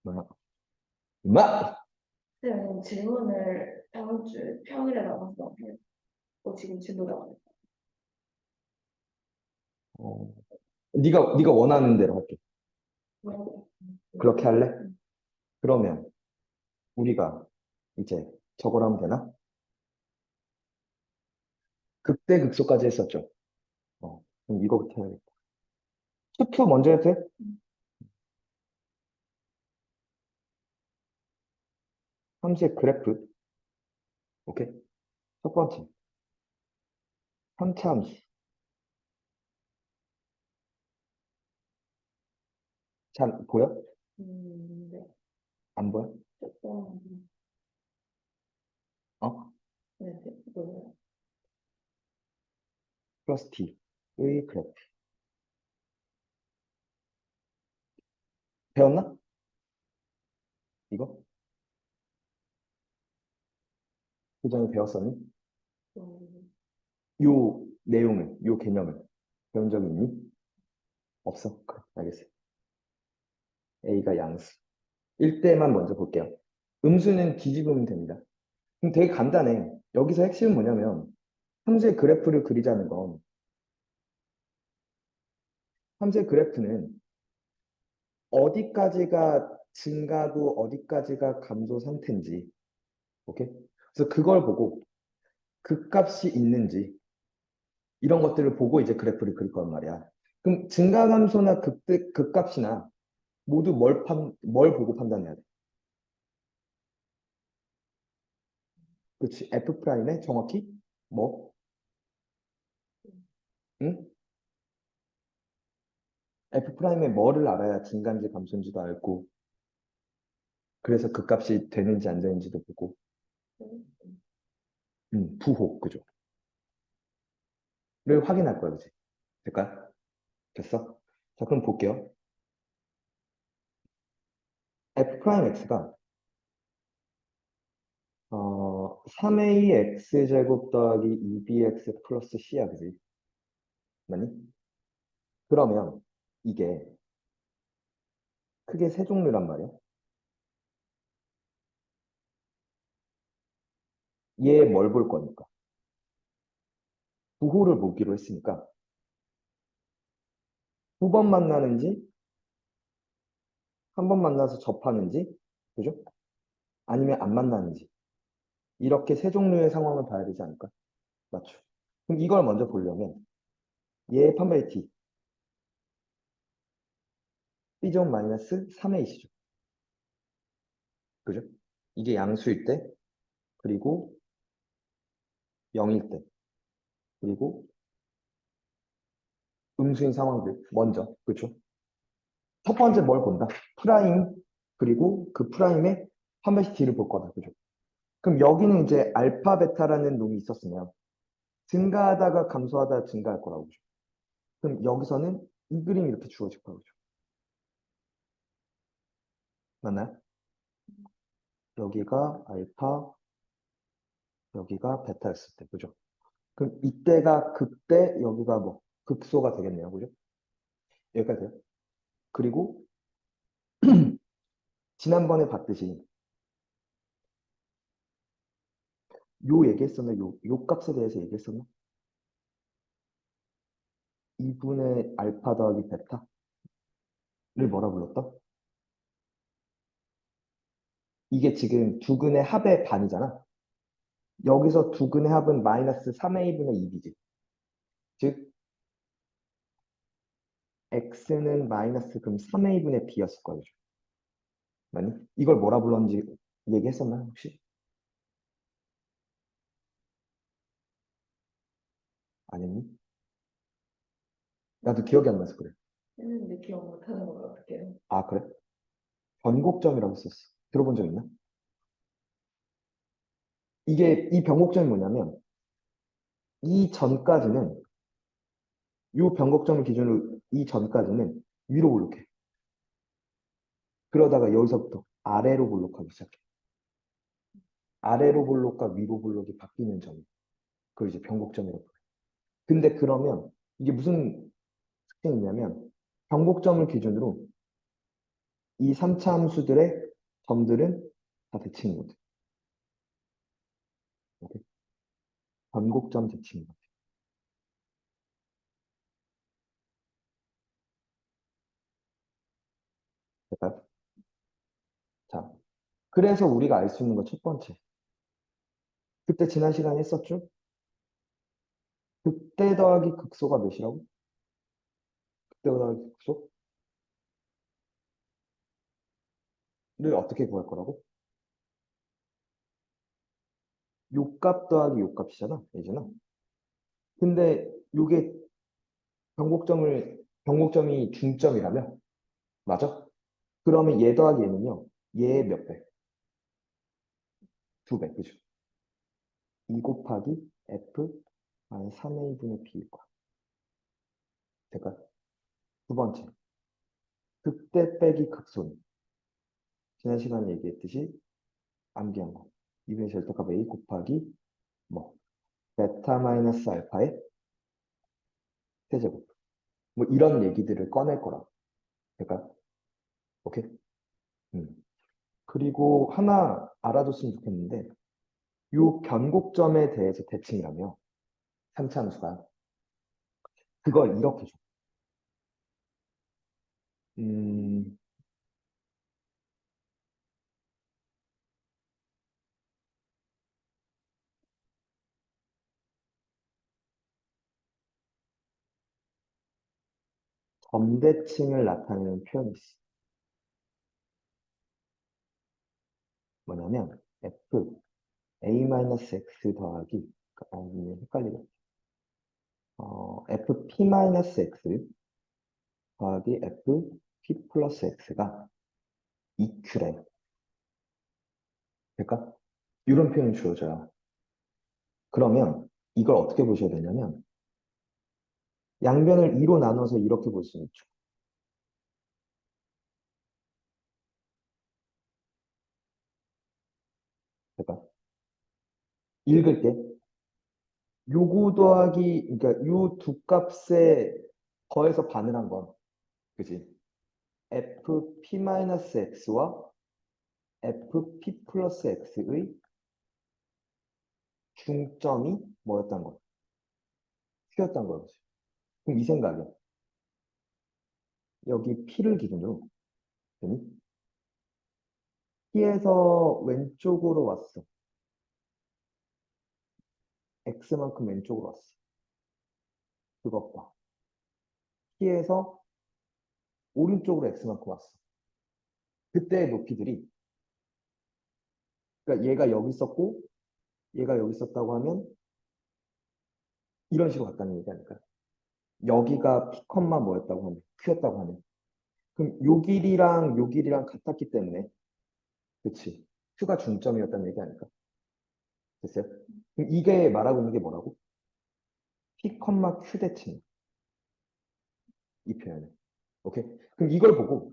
뭐야? 엄마! 네, 질문을 다음 주 평일에 나가서 해요. 지금 진도 나가요. 어, 네가 원하는 대로 할게. 뭐, 그렇게 할래? 그러면 우리가 이제 저걸 하면 되나? 극대 극소까지 했었죠. 그럼 이거부터 해야겠다. 투표 먼저 해도 돼? 함수의 그래프. 오케이. 첫 번째. 3차 함수. 잘 보여? 네, 안 보여? 조금, 어? 네, 뭐예요? 플러스 t의 그래프. 배웠나? 이거? 그 전에 배웠었니? 음, 요 내용을, 요 개념을 배운 적이 있니? 없어? 그래, 알겠어. A가 양수. 1대만 먼저 볼게요. 음수는 뒤집으면 됩니다. 그럼 되게 간단해. 여기서 핵심은 뭐냐면, 함수의 그래프를 그리자는 건, 함수의 그래프는 어디까지가 증가고 어디까지가 감소 상태인지, 오케이? 그래서 그걸 보고 극값이 있는지, 이런 것들을 보고 이제 그래프를 그릴 거란 말이야. 그럼 증가 감소나 극값이나 모두 뭘 보고 판단해야 돼? 그렇지. F'에 정확히 뭐? 응? F'에 뭐를 알아야 증가인지 감소인지도 알고, 그래서 극값이 되는지 안 되는지도 보고, 부호, 그죠? 를 확인할 거야, 그지? 될까요? 됐어? 자, 그럼 볼게요. F'X가 3AX제곱 더하기 2BX 플러스 C야, 그지? 맞니? 그러면 이게 크게 세 종류란 말이야. 얘 뭘 볼 거니까? 부호를 보기로 했으니까 두 번 만나는지, 한 번 만나서 접하는지, 그죠? 아니면 안 만나는지. 이렇게 세 종류의 상황을 봐야 되지 않을까? 맞죠? 그럼 이걸 먼저 보려면 얘의 판별 t, b제곱 마이너스 3a시죠. 그죠? 이게 양수일 때, 그리고 0일 때, 그리고 음수인 상황들 먼저, 그죠? 첫 번째 뭘 본다? 프라임, 그리고 그 프라임의 판별식 t를 볼 거다. 그죠? 그럼 여기는 이제 알파, 베타라는 놈이 있었으면 증가하다가 감소하다가 증가할 거라고. 그죠? 그럼 여기서는 이 그림이 이렇게 주어질 거라고. 그죠? 맞나요? 여기가 알파, 여기가 베타였을 때. 그죠? 그럼 이때가 극대, 여기가 뭐 극소가 되겠네요. 그죠? 여기까지 돼요. 그리고 지난번에 봤듯이 요 얘기했었나? 요 값에 대해서 얘기했었나? 2분의 알파 더하기 베타를 뭐라 불렀다? 이게 지금 두근의 합의 반이잖아. 여기서 두근의 합은 마이너스 3a분의 2b지. 즉, x는 마이너스 그럼 3a분의 b였을 거예요. 맞니? 이걸 뭐라 불렀는지 얘기했었나, 혹시? 아니니? 나도 기억이 안 나서 그래. 했는데 기억 못하는 걸 어떻게 해요? 아, 그래? 변곡점이라고 썼어. 들어본 적 있나? 이 변곡점이 뭐냐면, 이 전까지는, 이 변곡점을 기준으로 이 전까지는 위로 볼록해. 그러다가 여기서부터 아래로 볼록하기 시작해. 아래로 볼록과 위로 볼록이 바뀌는 점. 그걸 이제 변곡점이라고 그래. 근데 그러면 이게 무슨 특징이 있냐면, 변곡점을 기준으로 이 3차 함수들의 점들은 다 대칭인 거죠. 오케이? 변곡점 대칭인 거죠. 될까요? 자, 그래서 우리가 알 수 있는 거 첫 번째. 그때 지난 시간에 했었죠? 극대 더하기 극소가 몇이라고? 극대 더하기 극소를 어떻게 구할 거라고? 요값 더하기 요값이잖아, 예전아. 근데 요게 변곡점이 중점이라며? 맞아? 그러면 얘 더하기 얘는요, 얘의 몇 배? 두 배, 그죠? 2 곱하기 F 한 3A 분의 B일 거야. 될까요? 두 번째, 극대 빼기 극소는 지난 시간에 얘기했듯이 암기한 거. 2분의 절대값 A 곱하기 뭐 베타 마이너스 알파의 세제곱. 뭐 이런 얘기들을 꺼낼 거라. 될까요? 오케이? 음. 그리고 하나 알아뒀으면 좋겠는데 요 변곡점에 대해서 대칭이라며 3차 함수가 그걸 이렇게 줘. 음, 점대칭을 나타내는 표현이 있어. 뭐냐면 f a-x 더하기 헷갈리겠다. fp-x 더하기 fp 플러스 x가 EQ래. 될까? 이런 표현이 주어져요. 그러면 이걸 어떻게 보셔야 되냐면 양변을 2로 나눠서 이렇게 볼 수 있죠. 될까? 읽을게. 요거 더하기, 그러니까 요 두 값에 더해서 반을 한 건, 그지? fp-x와 fp 플러스 x의 중점이 뭐였던 거? q였던 거지. 그럼 이 생각이야. 여기 p를 기준으로, 되니? p에서 왼쪽으로 왔어. x만큼 왼쪽으로 왔어. 그것 봐. p에서 오른쪽으로 x만큼 왔어. 그때의 높이들이, 그러니까 얘가 여기 있었고, 얘가 여기 있었다고 하면 이런 식으로 갔다는 얘기 아닐까? 여기가 p, 뭐였다고 하면, q였다고 하면. 그럼 요 길이랑 같았기 때문에, 그치? q가 중점이었다는 얘기 아닐까? 됐어요? 그럼 이게 말하고 있는 게 뭐라고? p, q 대칭. 이 표현을. 오케이? 그럼 이걸 보고,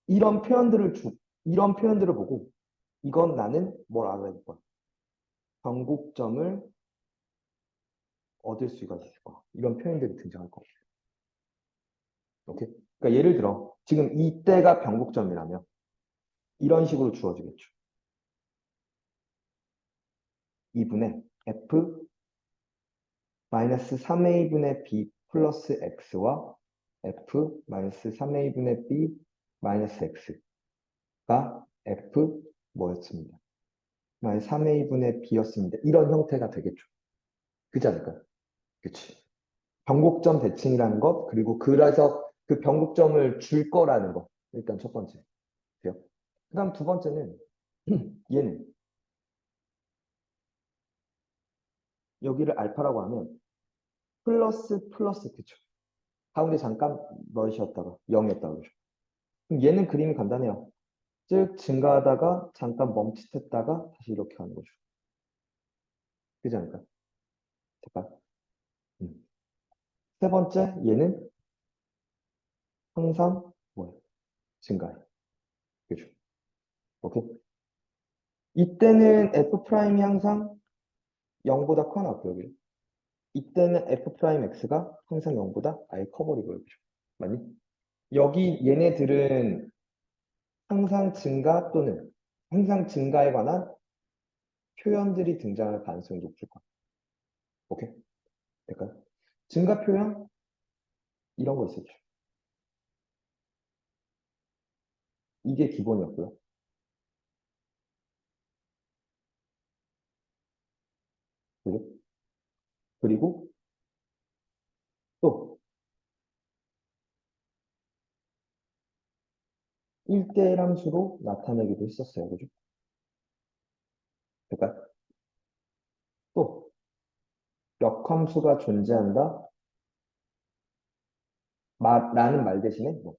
이런 표현들을 이런 표현들을 보고, 이건 나는 뭘 알아야 될 거야? 변곡점을 얻을 수가 있을 거야. 이런 표현들이 등장할 거야. 오케이? 그러니까 예를 들어, 지금 이때가 변곡점이라면, 이런 식으로 주어지겠죠. 2분의 f 마이너스 3a분의 b 플러스 x와 f 마이너스 3a분의 b 마이너스 x가 f 뭐였습니다. 마이너스 3a분의 b였습니다. 이런 형태가 되겠죠. 그지 않을까요? 그치. 변곡점 대칭이라는 것, 그리고 그래서 그 변곡점을 줄 거라는 것. 일단 첫 번째. 그 다음 두 번째는 얘는 여기를 알파라고 하면 플러스 플러스 그쵸. 가운데 잠깐 넣으셨다가 0이었다고 그러죠. 그럼 얘는 그림이 간단해요. 즉 증가하다가 잠깐 멈칫했다가 다시 이렇게 가는 거죠. 그지 않을까? 잠깐. 음. 세 번째 얘는 항상 뭐예요? 증가해. 그죠? 오케이. 이때는 f 프라임이 항상 0보다 커나고요. 여기. 이때는 f 프라임 x가 항상 0보다 아예 커버리고요. 그죠? 맞니? 여기 얘네들은 항상 증가 또는 항상 증가에 관한 표현들이 등장할 가능성이 높을 거야. 오케이? 될까요? 증가 표현? 이런 거 있었죠. 이게 기본이었고요. 그죠? 그리고 또 1대1 함수로 나타내기도 했었어요. 그죠? 그러니까 또 역함수가 존재한다 라는 말 대신에 뭐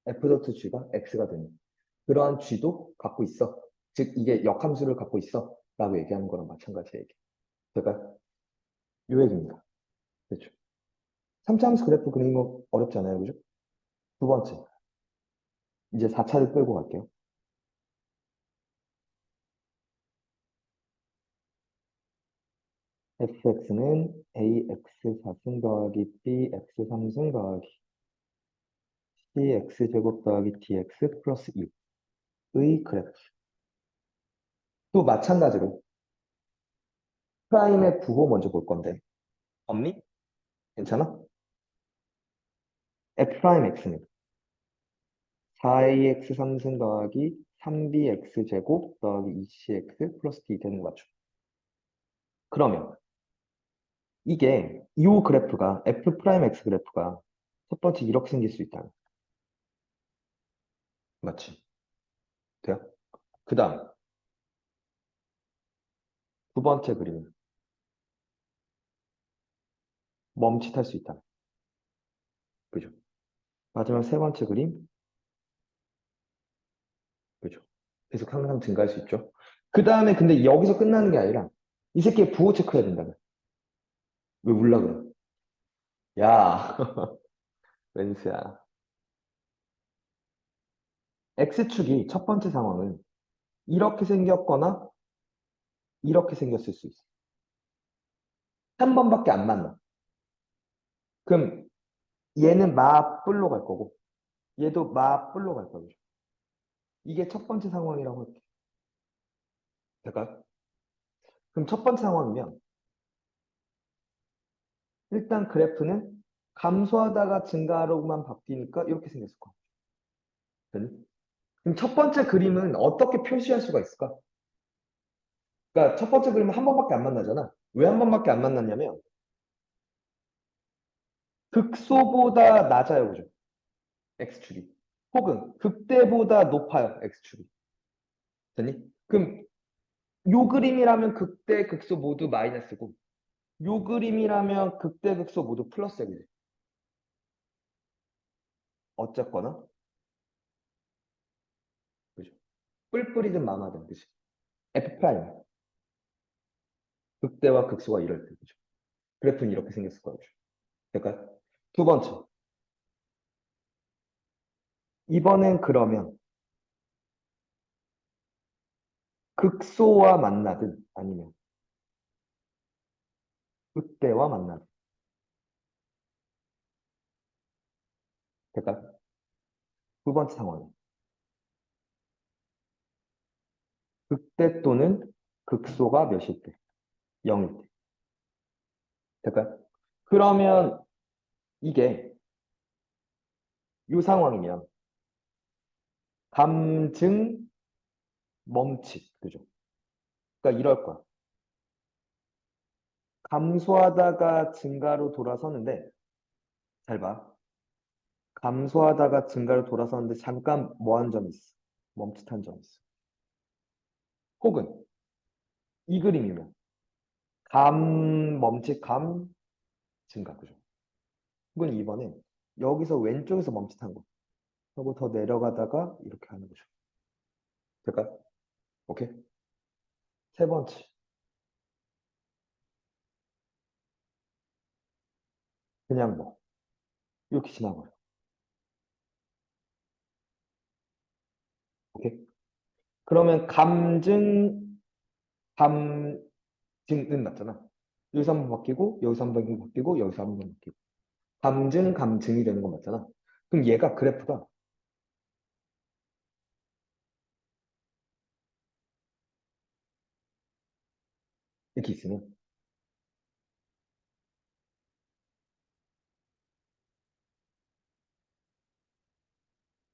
f.g가 x가 되는 그러한 g도 갖고 있어. 즉 이게 역함수를 갖고 있어 라고 얘기하는 거랑 마찬가지 얘기. 그러니까 요 얘기입니다. 그렇죠. 3차 함수 그래프 그리는 거 어렵지 않아요. 그죠? 두 번째. 이제 4차를 끌고 갈게요. fx는 ax 4승 더하기 bx 3승 더하기 cx제곱 더하기 dx 플러스 2의 그래프. 또 마찬가지로 프라임의 부호 먼저 볼 건데 엄리? 괜찮아? f'x는 4ax 3승 더하기 3bx 제곱 더하기 2cx 플러스 d 되는 거 맞죠? 그러면 이게 이 그래프가 f'x 그래프가 첫 번째 이렇게 생길 수 있다. 맞지? 돼요? 그 다음 두 번째 그림은 멈칫할 수 있다. 그죠? 마지막 세 번째 그림 그죠? 계속 항상 증가할 수 있죠. 그 다음에 근데 여기서 끝나는 게 아니라 이 새끼의 부호 체크해야 된다는. 왜 울라 그래? 야, 웬스야. X축이 첫 번째 상황은 이렇게 생겼거나 이렇게 생겼을 수 있어. 한 번밖에 안 만나. 그럼 얘는 맞불로 갈 거고 얘도 맞불로 갈 거죠. 이게 첫 번째 상황이라고 할게. 될까요? 그럼 첫 번째 상황이면 일단 그래프는 감소하다가 증가로만 바뀌니까 이렇게 생겼을 거야. 됐니? 그럼 첫 번째 그림은 어떻게 표시할 수가 있을까? 그러니까 첫 번째 그림은 한 번밖에 안 만나잖아. 왜 한 번밖에 안 만났냐면 극소보다 낮아요, 그죠? X축이. 혹은 극대보다 높아요, X축이. 됐니? 그럼 요 그림이라면 극대, 극소 모두 마이너스고 요 그림이라면 극대, 극소 모두 플러스야, 그지? 어쨌거나, 그죠? 뿔뿔이든 마마든, 그지? F 프라임. 극대와 극소가 이럴 때, 그죠? 그래프는 이렇게 생겼을 거예요. 그러니까 두 번째. 이번엔 그러면 극소와 만나든 아니면 극대와 만나든. 그러니까 두 번째 상황. 극대 또는 극소가 몇일 때? 0일 때. 그러니까 그러면 이게 이 상황이면 감증 멈칫. 그죠? 그러니까 이럴 거야. 감소하다가 증가로 돌아서는데 잘 봐. 감소하다가 증가로 돌아서는데 잠깐 뭐 한 점이 있어. 멈칫한 점이 있어. 혹은 이 그림이면 감 멈칫 감 증가. 그죠? 혹은 이번에 여기서 왼쪽에서 멈칫한 거. 하고 더 내려가다가 이렇게 하는 거죠. 될까요? 오케이. 세 번째. 그냥 뭐 이렇게 지나가요. 오케이. 그러면 감증은 맞잖아. 여기서 한번 바뀌고, 여기서 한번 바뀌고, 여기서 한번 바뀌고. 감증이 되는 건 맞잖아. 그럼 얘가 그래프가 이렇게 있으면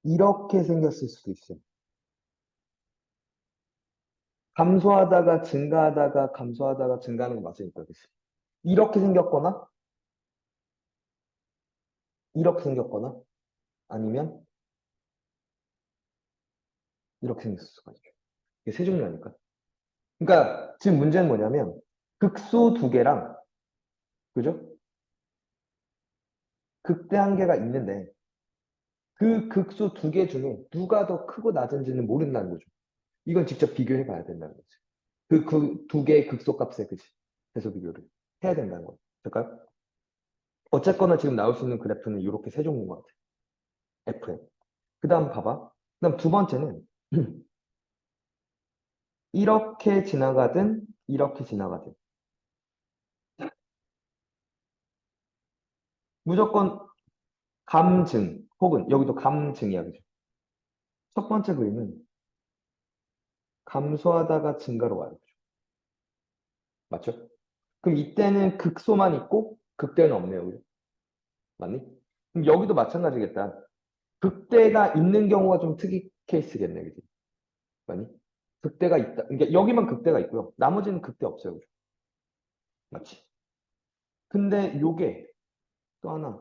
이렇게 생겼을 수도 있어요. 감소하다가 증가하다가 감소하다가 증가하는 거 맞으니까, 그치? 이렇게 생겼거나, 이렇게 생겼거나, 아니면 이렇게 생겼을 수가 있죠. 이게 세 종류라니까. 그러니까 지금 문제는 뭐냐면, 극소 두 개랑, 그죠? 극대 한 개가 있는데, 그 극소 두 개 중에 누가 더 크고 낮은지는 모른다는 거죠. 이건 직접 비교해 봐야 된다는 거죠. 그 두 개의 극소값의 그치? 해소 비교를 해야 된다는 거죠. 될까요? 어쨌거나 지금 나올 수 있는 그래프는 이렇게 세 종류인 것 같아요. FM. 그 다음 봐봐. 그 다음 두 번째는 이렇게 지나가든 이렇게 지나가든 무조건 감증 혹은 여기도 감증이야. 그죠? 첫 번째 그림은 감소하다가 증가로 와요. 그죠? 맞죠? 그럼 이때는 극소만 있고 극대는 없네요. 그죠? 맞니? 그럼 여기도 마찬가지겠다. 극대가 있는 경우가 좀 특이 케이스겠네. 그지? 맞니? 극대가 있다. 그러니까 여기만 극대가 있고요. 나머지는 극대 없어요. 그죠? 맞지? 근데 요게 또 하나.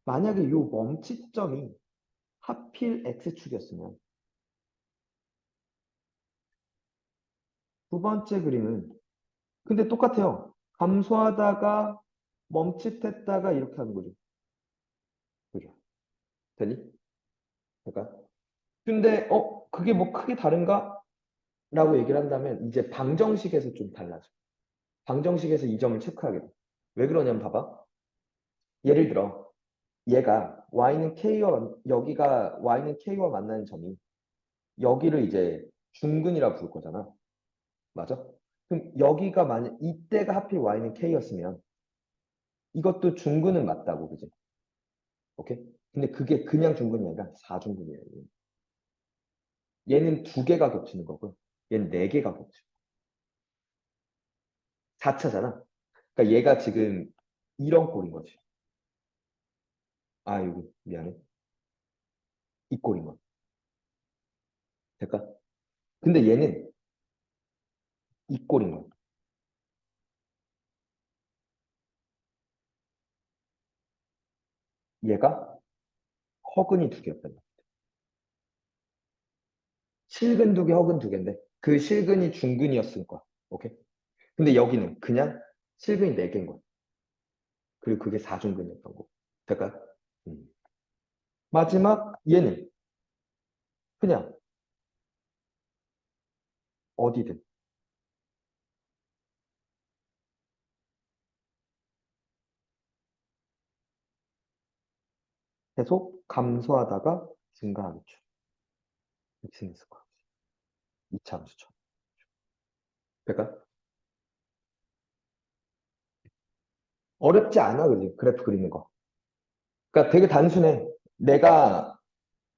만약에 요 멈칫점이 하필 X축이었으면 두 번째 그림은 근데 똑같아요. 감소하다가 멈칫했다가 이렇게 하는 거죠. 그죠? 되니? 그러니까 근데 그게 뭐 크게 다른가? 라고 얘기를 한다면 이제 방정식에서 좀 달라져. 방정식에서 이 점을 체크하게 돼. 왜 그러냐면 봐봐. 예를 들어 얘가 y는 k와 여기가 y는 k와 만나는 점이 여기를 이제 중근이라 부를 거잖아. 맞아? 그럼 여기가 만약 이때가 하필 y는 k였으면 이것도 중근은 맞다고, 그지? 오케이? 근데 그게 그냥 중근이 아니라 4중근이에요. 얘는 두 개가 겹치는 거고요. 얘는 네 개가 겹쳐. 4차잖아. 그러니까 얘가 지금 이런 꼴인 거지. 아, 여기 미안해. 이 꼴인 거. 될까? 근데 얘는 이 꼴인 거야. 얘가 허근이 두 개였단 말이야. 실근 두 개, 허근 두 개인데 그 실근이 중근이었을 거야. 오케이? 근데 여기는 그냥 실근이 네 개인 거야. 그리고 그게 4중근이었던 거고. 될까? 음. 마지막 얘는 그냥 어디든 계속 감소하다가 증가하겠죠. 이렇게 생겼을 거야. 2차 함수죠. 그러니까 어렵지 않아, 그지? 그래프 그리는 거. 그러니까 되게 단순해. 내가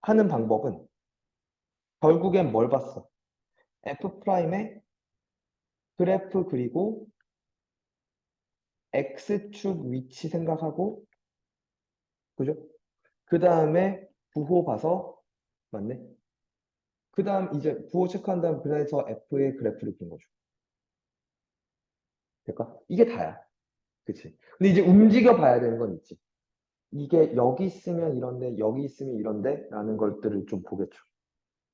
하는 방법은 결국엔 뭘 봤어? F 프라임의 그래프 그리고 X축 위치 생각하고, 그죠? 그 다음에 부호 봐서, 맞네? 그 다음 이제 부호 체크한 다음 그래서 F의 그래프를 그린 거죠. 될까? 이게 다야. 그치? 근데 이제 움직여 봐야 되는 건 있지. 이게 여기 있으면 이런데, 여기 있으면 이런데, 라는 것들을 좀 보겠죠.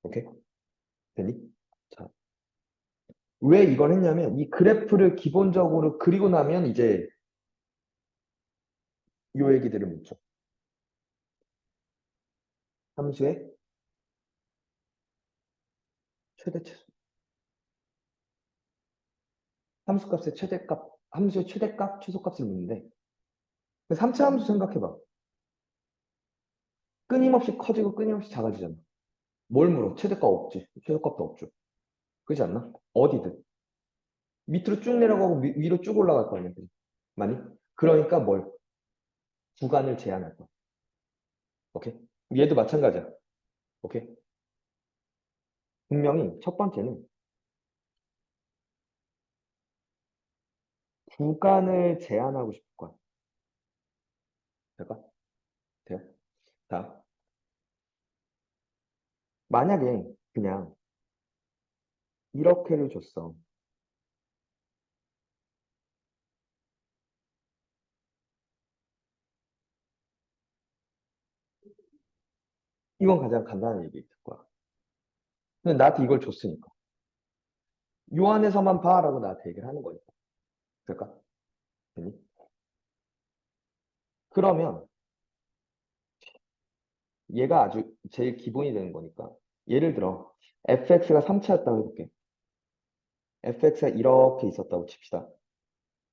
오케이? 되니? 자, 왜 이걸 했냐면, 이 그래프를 기본적으로 그리고 나면 이제 요 얘기들을 묻죠. 함수의 최대치수. 함수값의 최대값, 함수의 최대값, 최소값을 묻는데, 3차 함수 생각해봐. 끊임없이 커지고 끊임없이 작아지잖아. 뭘 물어? 최대값 없지. 최소값도 없죠. 그렇지 않나? 어디든. 밑으로 쭉 내려가고 위로 쭉 올라갈 거 아니야. 그지? 많이? 그러니까 뭘? 구간을 제한할 거야. 오케이? 얘도 마찬가지야. 오케이? 분명히 첫 번째는 구간을 제한하고 싶을 거야. 될까? 돼요? 자, 만약에 그냥 이렇게를 줬어. 이건 가장 간단한 얘기일 거야. 근데 나한테 이걸 줬으니까. 요 안에서만 봐라고 나한테 얘기를 하는 거니까. 될까? 되니? 그러면 얘가 아주 제일 기본이 되는 거니까. 예를 들어, fx가 3차였다고 해볼게. fx가 이렇게 있었다고 칩시다.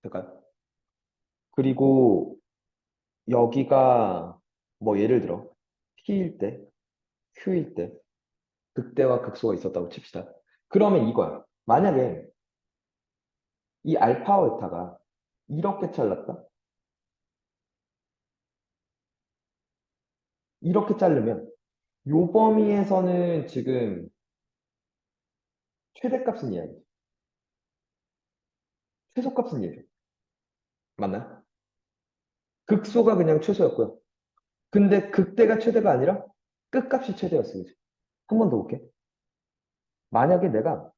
될까요? 그리고 여기가 뭐 예를 들어 t일 때, q일 때 극대와 극소가 있었다고 칩시다. 그러면 이거야. 만약에 이 알파와 베타가 이렇게 잘랐다? 이렇게 자르면 요 범위에서는 지금 최대값은 얘야. 최소값은 얘죠. 맞나요? 극소가 그냥 최소였고요. 근데 극대가 최대가 아니라 끝값이 최대였어요. 한 번 더 볼게. 만약에 내가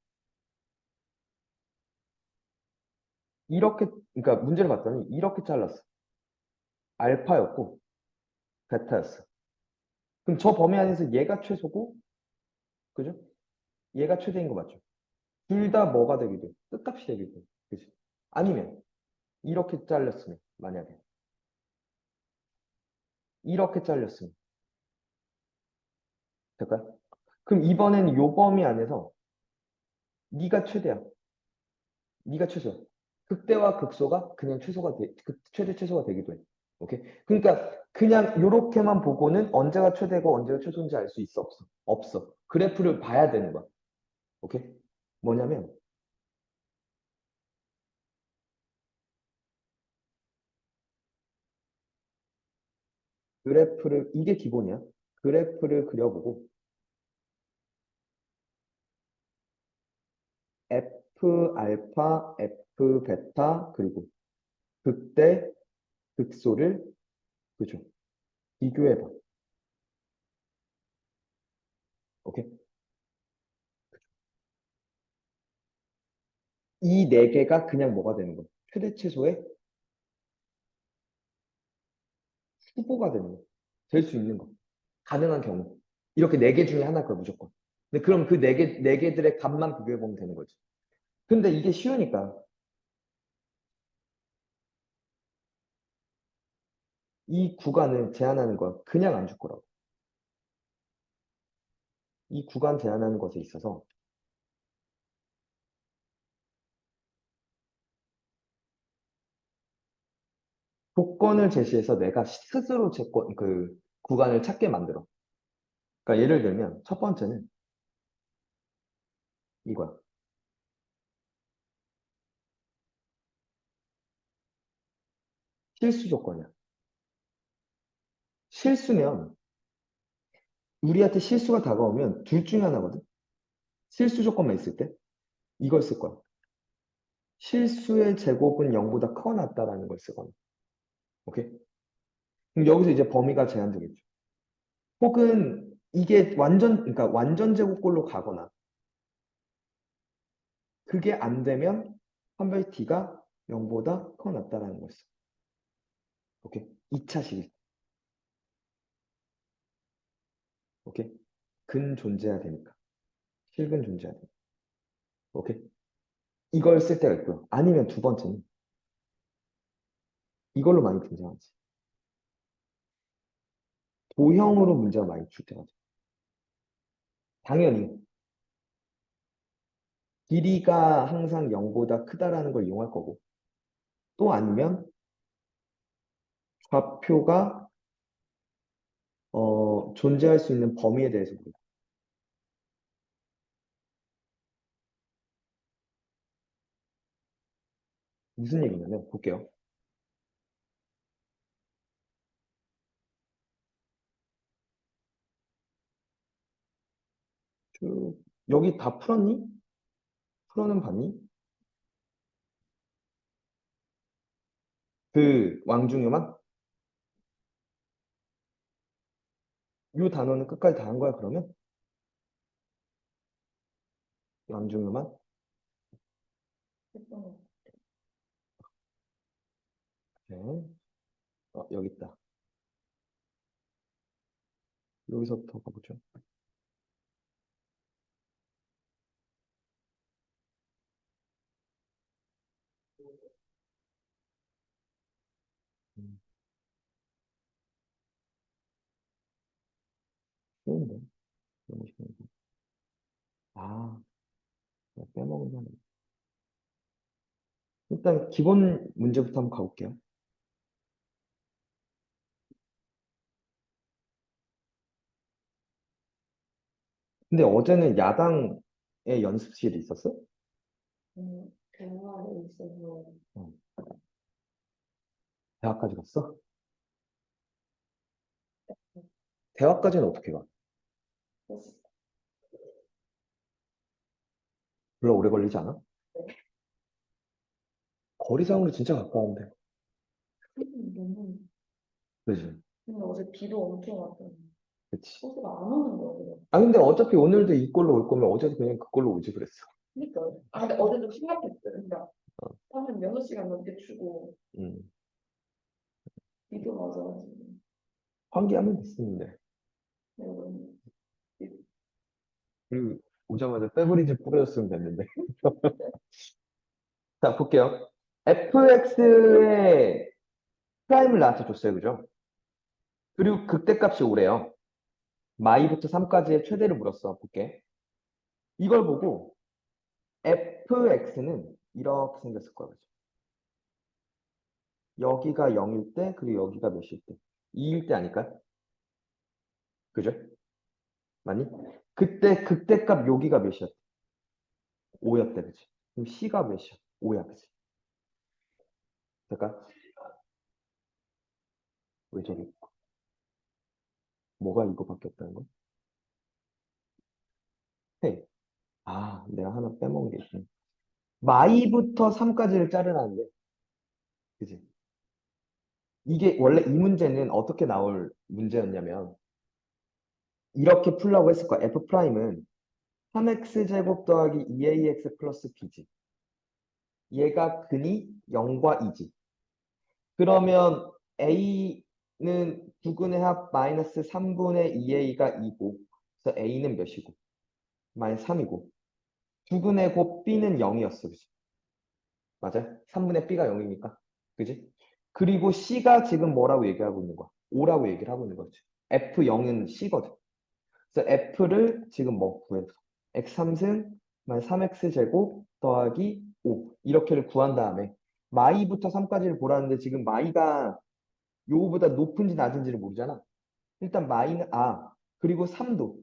이렇게, 그러니까 문제를 봤더니 이렇게 잘랐어. 알파였고 베타였어. 그럼 저 범위 안에서 얘가 최소고, 그죠? 얘가 최대인 거 맞죠? 둘 다 뭐가 되게 돼? 끝값이 되게 돼. 그지? 아니면 이렇게 잘렸으면, 만약에 이렇게 잘렸으면 될까요? 그럼 이번에는 요 범위 안에서 네가 최대야. 네가 최소. 극대와 극소가 그냥 최소가 돼, 최대 최소가 되기도 해. 오케이? 그러니까 그냥 요렇게만 보고는 언제가 최대고 언제가 최소인지 알 수 있어, 없어? 없어. 그래프를 봐야 되는 거야. 오케이? 뭐냐면 그래프를 이게 기본이야. 그래프를 그려보고 F 알파, F 베타 그리고 극대, 극소를 그죠? 비교해봐. 오케이? 이 네 개가 그냥 뭐가 되는 거야? 최대 최소의 후보가 되는 거. 될 수 있는 거. 가능한 경우. 이렇게 네 개 중에 하나일 거야, 무조건. 근데 그럼 그 네 개들의 값만 비교해보면 되는 거지. 근데 이게 쉬우니까 이 구간을 제한하는 건 그냥 안 줄 거라고. 이 구간 제한하는 것에 있어서 조건을 제시해서 내가 스스로 그 구간을 찾게 만들어. 그러니까 예를 들면 첫 번째는 이거야. 실수 조건이야. 실수면 우리한테 실수가 다가오면 둘 중에 하나거든. 실수 조건만 있을 때 이걸 쓸 거야. 실수의 제곱은 0보다 커 낫다라는 걸 쓰거나. 오케이? 그럼 여기서 이제 범위가 제한되겠죠. 혹은 이게 그러니까 완전 제곱꼴로 가거나 그게 안 되면 한별 t가 0보다 커 낫다라는 걸 써. 오케이? 2차식. 오케이? 근 존재해야 되니까. 실근 존재해야 되니까. 오케이? 이걸 쓸 때가 있고요. 아니면 두 번째는 이걸로 많이 등장하지. 도형으로 문제가 많이 출제하죠. 당연히 길이가 항상 0보다 크다라는 걸 이용할 거고 또 아니면 좌표가 존재할 수 있는 범위에 대해서 물어요. 무슨 얘기냐면, 볼게요. 쭉, 여기 다 풀었니? 풀어는 봤니? 그 왕중요만? 요 단어는 끝까지 다 한 거야, 그러면? 왕중요만? 했던 거. 네. 여기 있다. 여기서부터 가보죠. 음, 쉬운데? 너무 쉬운데. 아, 내가 빼먹은 거 일단 기본 문제부터 한번 가볼게요. 근데 어제는 야당의 연습실이 있었어? 대화에 있어서 어, 대학까지 갔어? 대학까지는 어떻게 가? 했었어요. 별로 오래 걸리지 않아? 거리상으로 진짜 가까운데. 너무 그지? 근데 어제 비도 엄청 왔더니 그치. 버스가 안 오는 거야. 그냥. 아, 근데 어차피 오늘도 이걸로 올 거면 어제도 그냥 그걸로 오지 그랬어. 그러니까. 아, 근데 어제도 심각했어요. 그러니까 어, 한 6시간 넘게 추고 음. 비도 맞아가지고 환기하면 됐었는데. 여러분 그리고 오자마자 페브리즈 뿌려줬으면 됐는데. 자, 볼게요. fx의 프라임을 나한테 줬어요. 그죠? 그리고 극대값이 오래요. 마이부터 3까지의 최대를 물었어. 볼게. 이걸 보고 fx는 이렇게 생겼을 거야. 그죠? 여기가 0일 때, 그리고 여기가 몇일 때? 2일 때 아닐까? 그죠? 맞니? 그때 극대값 여기가 몇이었대? 5였대. 그지? 그럼 c가 몇이야? 5야. 그지? 잠깐. 왜 저기, 뭐가 이거밖에 없다는 거? 헤이. 아, 내가 하나 빼먹은 게 있네. 마이부터 3까지를 자르라는데. 그지? 이게 원래 이 문제는 어떻게 나올 문제였냐면, 이렇게 풀라고 했을 거야. F'은 3x 제곱 더하기 2ax 플러스 b지. 얘가 근이 0과 2지. 그러면 a는 9분의 합 마이너스 3분의 2a가 2고, 그래서 a는 몇이고? 마이너스 3이고. 9분의 곱 b는 0이었어. 그지? 맞아요? 3분의 b가 0이니까. 그지? 그리고 c가 지금 뭐라고 얘기하고 있는 거야? 5라고 얘기를 하고 있는 거지. F0은 c거든. 그래서 f를 지금 뭐 구해서 x 3승 3x 제곱 더하기 5 이렇게를 구한 다음에 마이부터 3까지를 보라는데 지금 마이가 요거보다 높은지 낮은지를 모르잖아. 일단 마이는 그리고 3도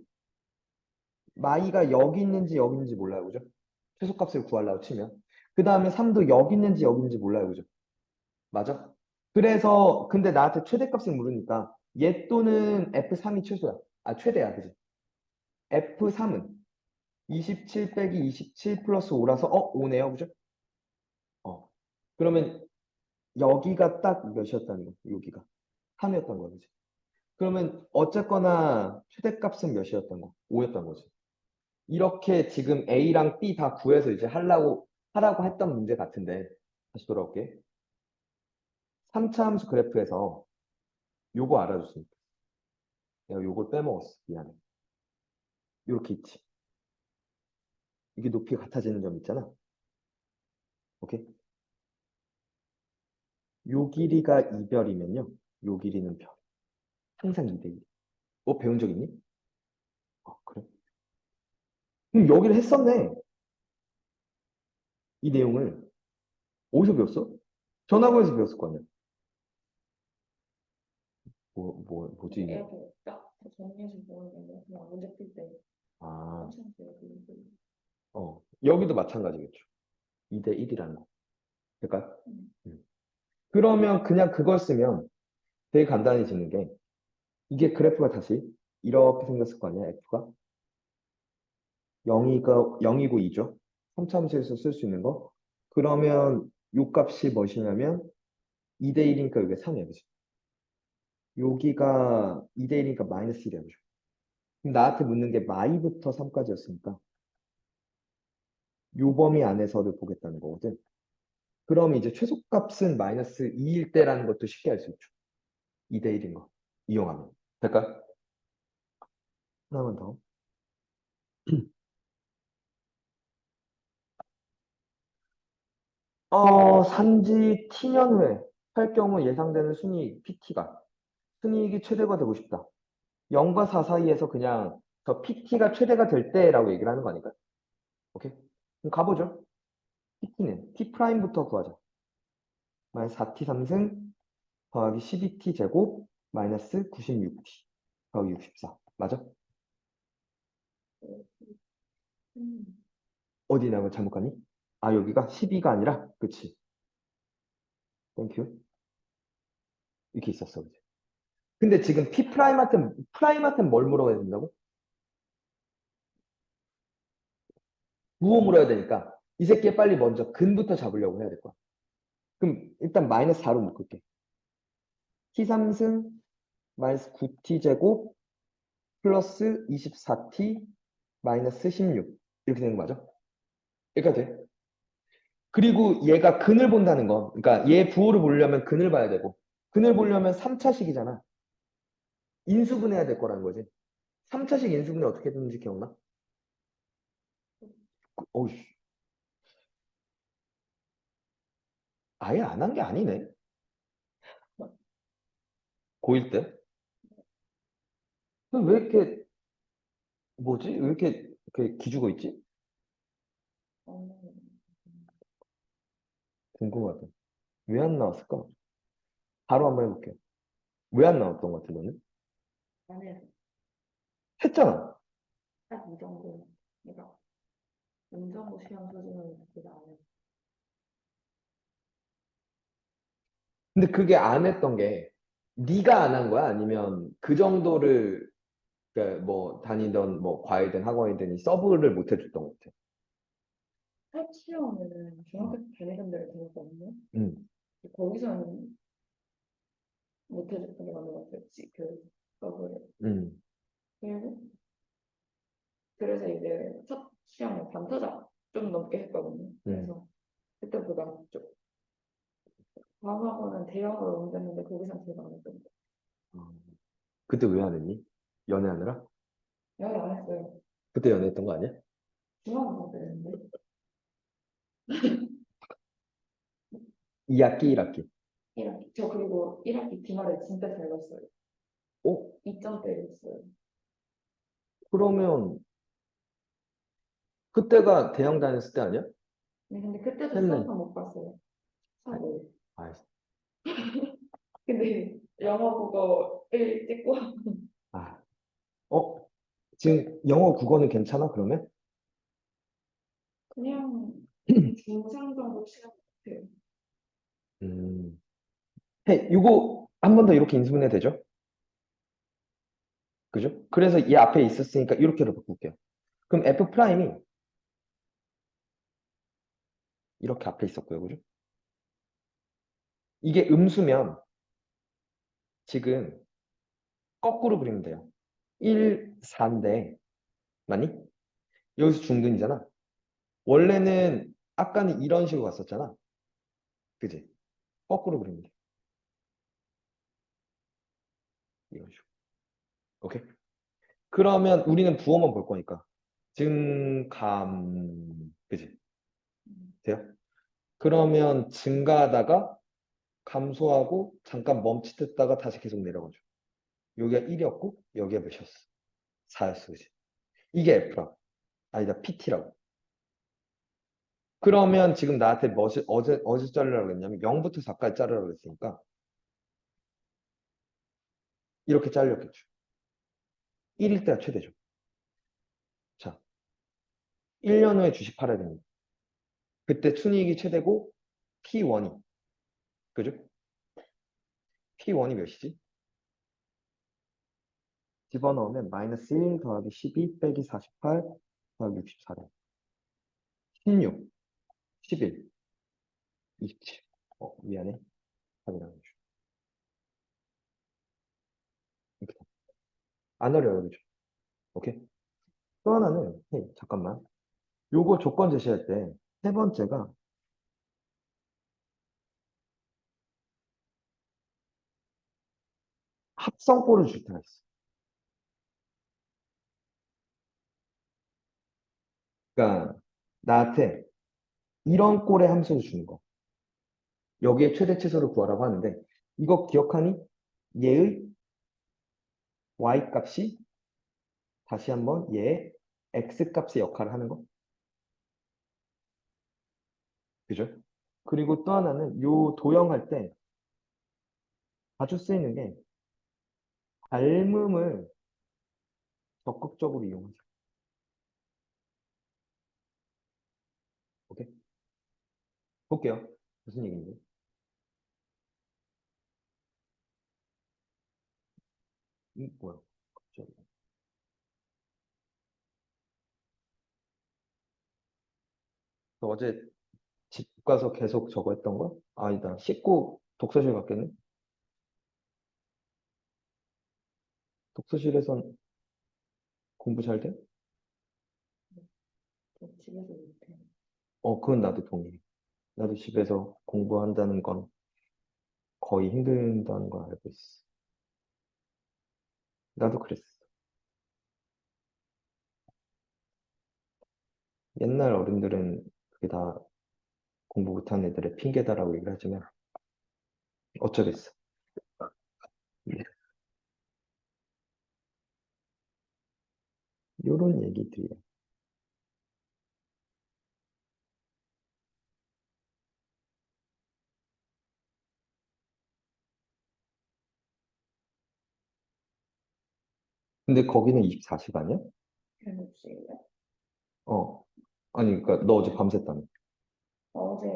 마이가 여기 있는지 여기 있는지 몰라요. 그죠? 최소값을 구하려고 치면 그 다음에 3도 여기 있는지 여기 있는지 몰라요. 그죠? 맞아? 그래서 근데 나한테 최대값을 물으니까 얘 또는 F3이 최소야. 최대야. 그지? F3은 27 빼기 27 플러스 5라서 5네요. 그죠? 어. 그러면 여기가 딱 몇이었다는 거? 여기가 3이었던 거 그지? 그러면 어쨌거나 최대값은 몇이었던 거? 5였던 거지. 이렇게 지금 A랑 B 다 구해서 이제 하라고 했던 문제 같은데 다시 돌아올게. 3차 함수 그래프에서 요거 알아줬으니까 내가 요걸 빼먹었어. 미안해. 이렇게 있지. 이게 높이가 같아지는 점 있잖아. 오케이? 요 길이가 2별이면요. 요 길이는 별. 항상 2대1. 배운 적 있니? 그래? 그럼 여기를 했었네. 이 내용을. 어디서 배웠어? 전화고에서 배웠을 거 아니야. 뭐지? 이렇게 딱 정리해서 모르겠는데 그냥 문제 풀때 아, 한참 배우고 여기도 마찬가지겠죠. 2대 1이라는 거. 될까요? 음. 그러면 그냥 그걸 쓰면 되게 간단해지는 게 이게 그래프가 다시 이렇게 생겼을 거 아니야, F가? 0이고 2죠. 3차함수에서 쓸 수 있는 거. 그러면 요 값이 무엇이냐면 2대 1이니까 여기 3이야, 그죠? 여기가 2대 1이니까 마이너스 1이야, 그죠? 그럼 나한테 묻는 게 마이부터 3까지였으니까 요 범위 안에서를 보겠다는 거거든. 그럼 이제 최소값은 마이너스 2일 때라는 것도 쉽게 알 수 있죠. 2대 1인 거 이용하면. 될까? 하나만 더. 산지 T년 후에 할 경우 예상되는 순이익 PT가 순이익이 최대가 되고 싶다. 0과 4 사이에서 그냥 저 PT가 최대가 될 때라고 얘기를 하는 거니까. 오케이? 그럼 가보죠. PT는 T 프라임부터 구하자. 마이너스 4T 3승 더하기 12T 제곱 마이너스 96T 더하기 64. 맞아? 음. 어디 나가 잘못 갔니? 아, 여기가 12가 아니라? 그치. 땡큐. 이렇게 있었어. 그치? 근데 지금 P 프라임한테 뭘 물어야 된다고? 부호 물어야 되니까 이 새끼 빨리 먼저 근부터 잡으려고 해야 될 거야. 그럼 일단 마이너스 4로 묶을게. T 3승 마이너스 9T 제곱 플러스 24T 마이너스 16 이렇게 되는 거 맞아? 여기까지 돼. 그리고 얘가 근을 본다는 거. 그러니까 얘 부호를 보려면 근을 봐야 되고 근을 보려면 3차식이잖아. 인수분해야 될 거라는 거지. 3차식 인수분해 어떻게 되는지 기억나? 어이씨, 아예 안 한 게 아니네. 고1 때? 왜 이렇게, 뭐지? 왜 이렇게 기죽어 있지? 어, 궁금하다. 왜 안 나왔을까? 바로 한번 해볼게요. 왜 안 나왔던 것 같아, 너는? 안에 했잖아. 딱 이 정도. 그러니까 운전부 시험 수준은 그게 안 해. 근데 그게 안 했던 게 네가 안 한 거야? 아니면 그 정도를 그뭐 다니던 뭐 과외든 학원이든 이 서브를 못 해줬던 것 같아. 첫 시험은 중학교 때 다니던 데를 다녔거든요. 음, 거기서는 못 해줬던 게 맞는 것 같아요. 그 수업을. 음, 그리고 그래서 이제 첫 시험에 반타작 좀 넘게 했거든요. 음. 그래서 그때보다 좀 다음 학원은 대형으로 옮겼는데 거기서 제가 안 했던 거. 어, 그때 왜 안 했니? 연애하느라? 여기 안 했어요. 그때 연애했던 거 아니야? 중학교 때였는데 2학기, 1학기. 1학기. 저 그리고 1학기 기말에 진짜 잘 봤어요. 어? 2점대였어요. 그러면 그때가 대형 다녔을 때 아니야? 네, 근데 그때도 했네. 수학은 못 봤어요. 아, 사고. 아, 근데 영어 국어 1 찍고 아. 어? 지금 영어 국어는 괜찮아, 그러면? 그냥 중상 정도 시간 같아요. 음. 해, 이거 한 번 더 이렇게 인수분해 되죠? 그죠? 그래서 얘 앞에 있었으니까 이렇게로 바꿀게요. 그럼 F 프라임이 이렇게 앞에 있었고요. 그죠? 이게 음수면 지금 거꾸로 그리면 돼요. 1, 4인데, 맞니? 여기서 중근이잖아. 원래는 아까는 이런 식으로 갔었잖아. 그지? 거꾸로 그리면 돼. 이런 식으로. 오케이? 그러면 우리는 부호만 볼 거니까. 증감, 그지? 돼요? 그러면 증가하다가 감소하고 잠깐 멈칫했다가 다시 계속 내려가죠. 여기가 1이었고 여기가 몇이었어? 4였어. 그지? 이게 F라고. 아니다, PT라고. 그러면 지금 나한테 어제 자르라고 했냐면 0부터 4까지 자르라고 했으니까 이렇게 잘렸겠죠. 1일 때가 최대죠. 자, 1년 후에 주식 팔아야 됩니다. 그때 순이익이 최대고 P1이 그죠? P1이 몇이지? 집어넣으면 마이너스 1 더하기 12 빼기 48 더하기 64래. 16, 11, 27. 미안해. 답이라고 해줘. 이렇게. 안 어려워요, 그죠? 오케이. 또 하나는, 헤이, 잠깐만. 요거 조건 제시할 때, 세 번째가 합성꼴을 줄 때가 있어. 그러니까, 나한테 이런 꼴의 함수를 주는 거. 여기에 최대 치수를 구하라고 하는데, 이거 기억하니? 얘의 y 값이 다시 한번 얘의 x 값의 역할을 하는 거. 그죠? 그리고 또 하나는 요 도형할 때 자주 쓰이는 게 닮음을 적극적으로 이용하죠. 오케이? 볼게요. 무슨 얘기인지. 뭐야? 갑자기. 너 어제 집 가서 계속 저거 했던 거? 아니다. 씻고 독서실 갔겠네? 독서실에선 공부 잘 돼? 저 집에서 못해. 그건 나도 동의해. 나도 집에서 공부한다는 건 거의 힘들다는 걸 알고 있어. 나도 그랬어. 옛날 어른들은 그게 다 공부 못하는 애들의 핑계다라고 얘기를 하지만 어쩌겠어. 이런 얘기들이야. 근데 거기는 24시간이야? 별로시예요. 어. 아니, 그러니까 너 어제 밤샜다며. 어제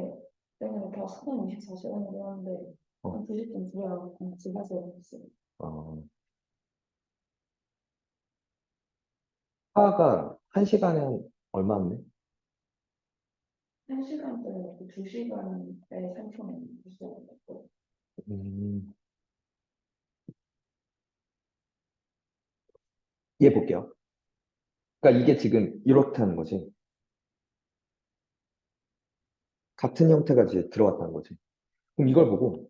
내가 다 수능 24시간이긴 한데 어. 한 2시쯤 집에 집에서 일어났어요. 어. 화가 1시간에 얼마인데? 1시간대 2시간에 3천원 주시고 음, 얘 볼게요. 그러니까 이게 지금 이렇다는 거지. 같은 형태가 이제 들어왔다는 거지. 그럼 이걸 보고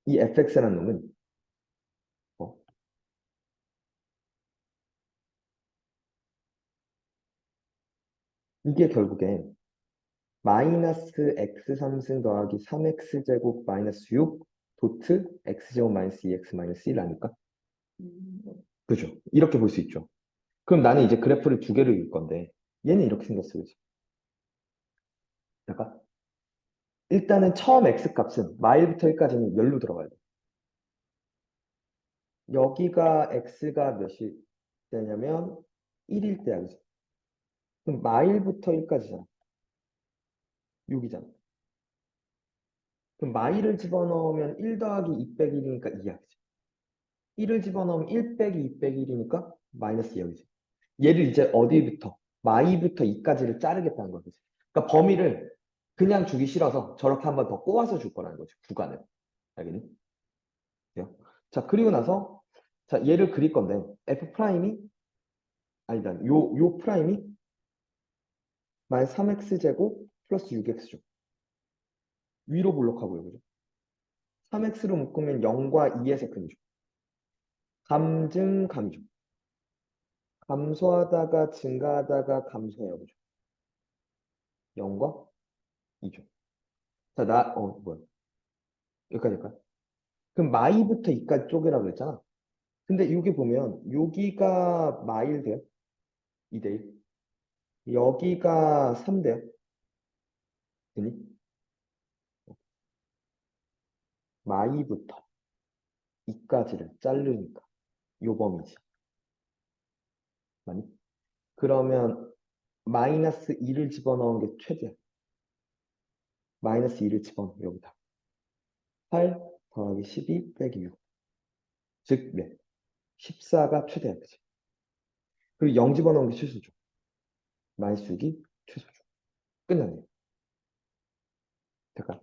이 fx라는 놈은 어, 이게 결국엔 마이너스 x3승 더하기 3x제곱 마이너스 6 도트 x제곱 마이너스 2x 마이너스 1 아닐까? 네. 그죠? 이렇게 볼 수 있죠. 그럼 나는 이제 그래프를 두 개를 그릴 건데 얘는 이렇게 생겼어, 그지? 약간 일단은 처음 x값은 마일부터 1까지는 열로 들어가야 돼. 여기가 x가 몇이 되냐면 1일 때야, 그지? 그럼 마일부터 1까지잖아. 6이잖아. 그럼 마일을 집어넣으면 1 더하기 2 빼기 1이니까 2야, 그지? 1을 집어넣으면 1 빼기 2 빼기 1이니까 마이너스 2야, 그지? 얘를 이제 어디부터? 마이부터 2까지를 자르겠다는 거지. 그러니까 범위를 그냥 주기 싫어서 저렇게 한번 더 꼬아서 줄 거라는 거지, 구간을. 알겠니? 돼요? 자, 그리고 나서 자, 얘를 그릴 건데 f 프라임이 아니다. 요 프라임이 마이너스 3x 제곱 플러스 6x죠. 위로 블록하고요. 그죠? 3x로 묶으면 0과 2에서 근이죠. 감증 감이죠. 감소하다가 증가하다가 감소해요. 그죠? 0과 2죠. 자, 뭐야. 여기까지일까요? 그럼 마이부터 2까지 쪼개라고 그랬잖아. 근데 여기 보면 여기가 마일 돼요. 2대 1. 여기가 3 돼요. 되니? 마이부터 2까지를 자르니까 요 범위지. 맞니? 그러면 마이너스 2를 집어넣은 게 최대야. 마이너스 2를 집어넣어, 여기다. 8 더하기 12 빼기 6. 즉, 몇? 14가 최대야, 그지? 그리고 0 집어넣은 게 최소죠. 마이너스 6이 최소죠. 끝났네요. 잠깐.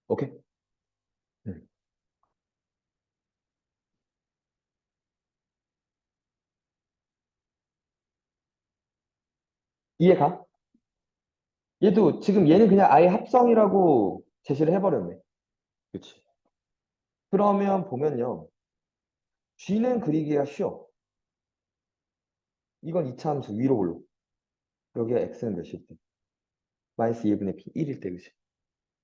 오케이? 음. 이해가? 얘도 지금 얘는 그냥 아예 합성이라고 제시를 해버렸네. 그치? 그러면 보면요. G는 그리기가 쉬워. 이건 2차 함수 위로 올라. 여기가 X는 몇일 때? 마이너스 2분의 B 1일 때, 그치?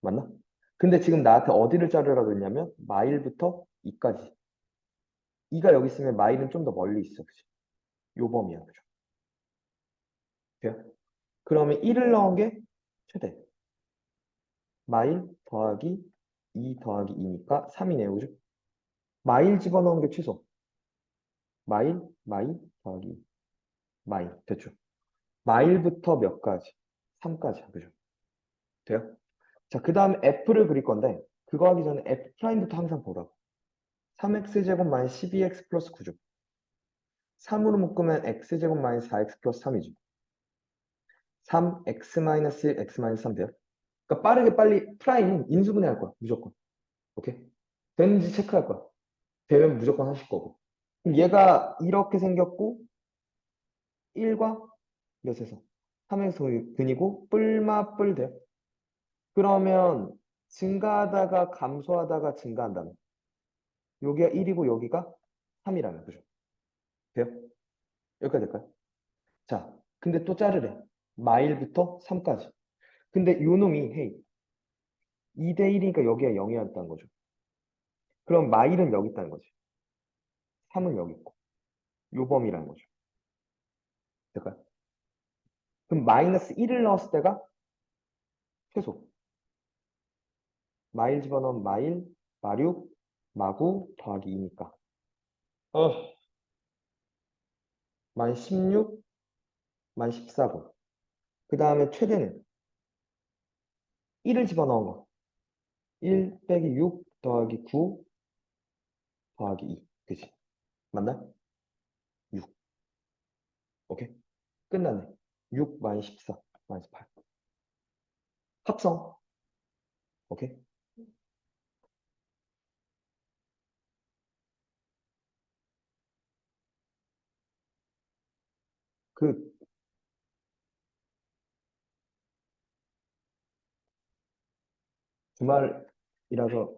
맞나? 근데 지금 나한테 어디를 자르라고 했냐면 마일부터 2까지. 2가 여기 있으면 마일은 좀 더 멀리 있어. 그치? 요 범위야. 그죠? 돼요? 그러면 1을 넣은 게 최대. 마일 더하기 2 더하기 2니까 3이네요. 그죠? 마일 집어넣은 게 최소. 마일 더하기 2. 마일. 됐죠? 마일부터 몇 가지? 3까지. 그죠? 돼요? 자, 그 다음에 F를 그릴 건데, 그거 하기 전에 F'부터 항상 보라고. 3x제곱 마이너스 12x 플러스 9죠. 3으로 묶으면 x제곱 마이너스 4x 플러스 3이죠. 3x 마이너스 1, x 마이너스 3 돼요? 그러니까 빠르게 빨리 프라임 인수분해할 거야. 무조건. 오케이? 되는지 체크할 거야. 되면 무조건 하실 거고. 그럼 얘가 이렇게 생겼고, 1과 몇에서? 3에서 근이고, 뿔마 뿔 돼요? 그러면 증가하다가 감소하다가 증가한다면 여기가 1이고 여기가 3이라면 그죠? 돼요? 여기까지 될까요? 자, 근데 또 자르래. 마일부터 3까지. 근데 요 놈이 헤이 2대 1이니까 여기가 0이었다는 거죠. 그럼 마일은 여기 있다는 거지. 3은 여기 있고 요 범위라는 거죠. 될까요? 그럼 마이너스 1을 넣었을 때가 최소. 마일 집어넣으면 마일, 마륙, 마구 더하기 2니까. 만 16, 만 14고. 그 다음에 최대는 1을 집어넣은 거. 1 빼기 6 더하기 9 더하기 2. 그치? 맞나? 6. 오케이? 끝났네. 6 마이너스 14 마이너스 8. 합성. 오케이? 그 주말이라서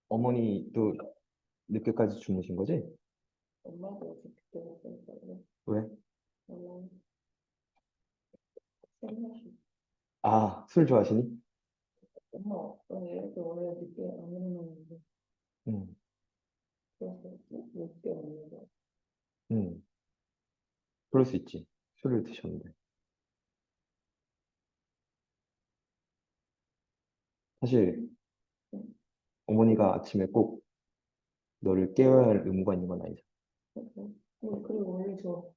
어머니도 늦게까지 주무신 거지? 엄마도 어제 그때 먹었어요. 왜? 엄마 생각이. 아, 술 좋아하시니? 엄마 이렇게 원래 늦게 안 일어나는데 음, 그래서 늦게 오는 거. 음. 그럴 수 있지. 술을 드셨는데. 사실 어머니가 아침에 꼭 너를 깨워야 할 의무가 있는 건 아니죠. 그리고 원래 저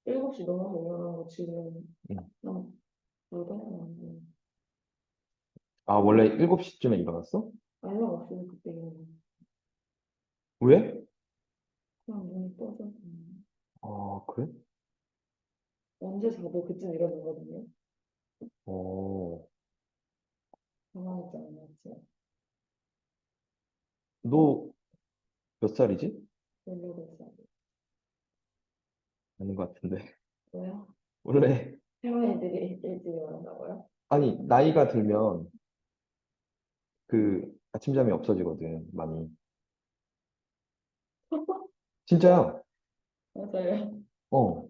7시 넘어서 일어나는 거 지금 음. 난 불가능한데 아, 원래 7시쯤에 일어났어? 알람 없으면 그때 일어나. 왜? 그냥 눈이 떠져. 아, 그래? 언제 자도 그쯤 일어나거든요. 어, 당황하지 않았지. 너 몇 살이지? 18살. 아닌 것 같은데. 왜요? 원래, 할머니들이 일찍 일어난다고요? 아니, 나이가 들면 그 아침잠이 없어지거든, 많이. 진짜야. 맞아요. 어.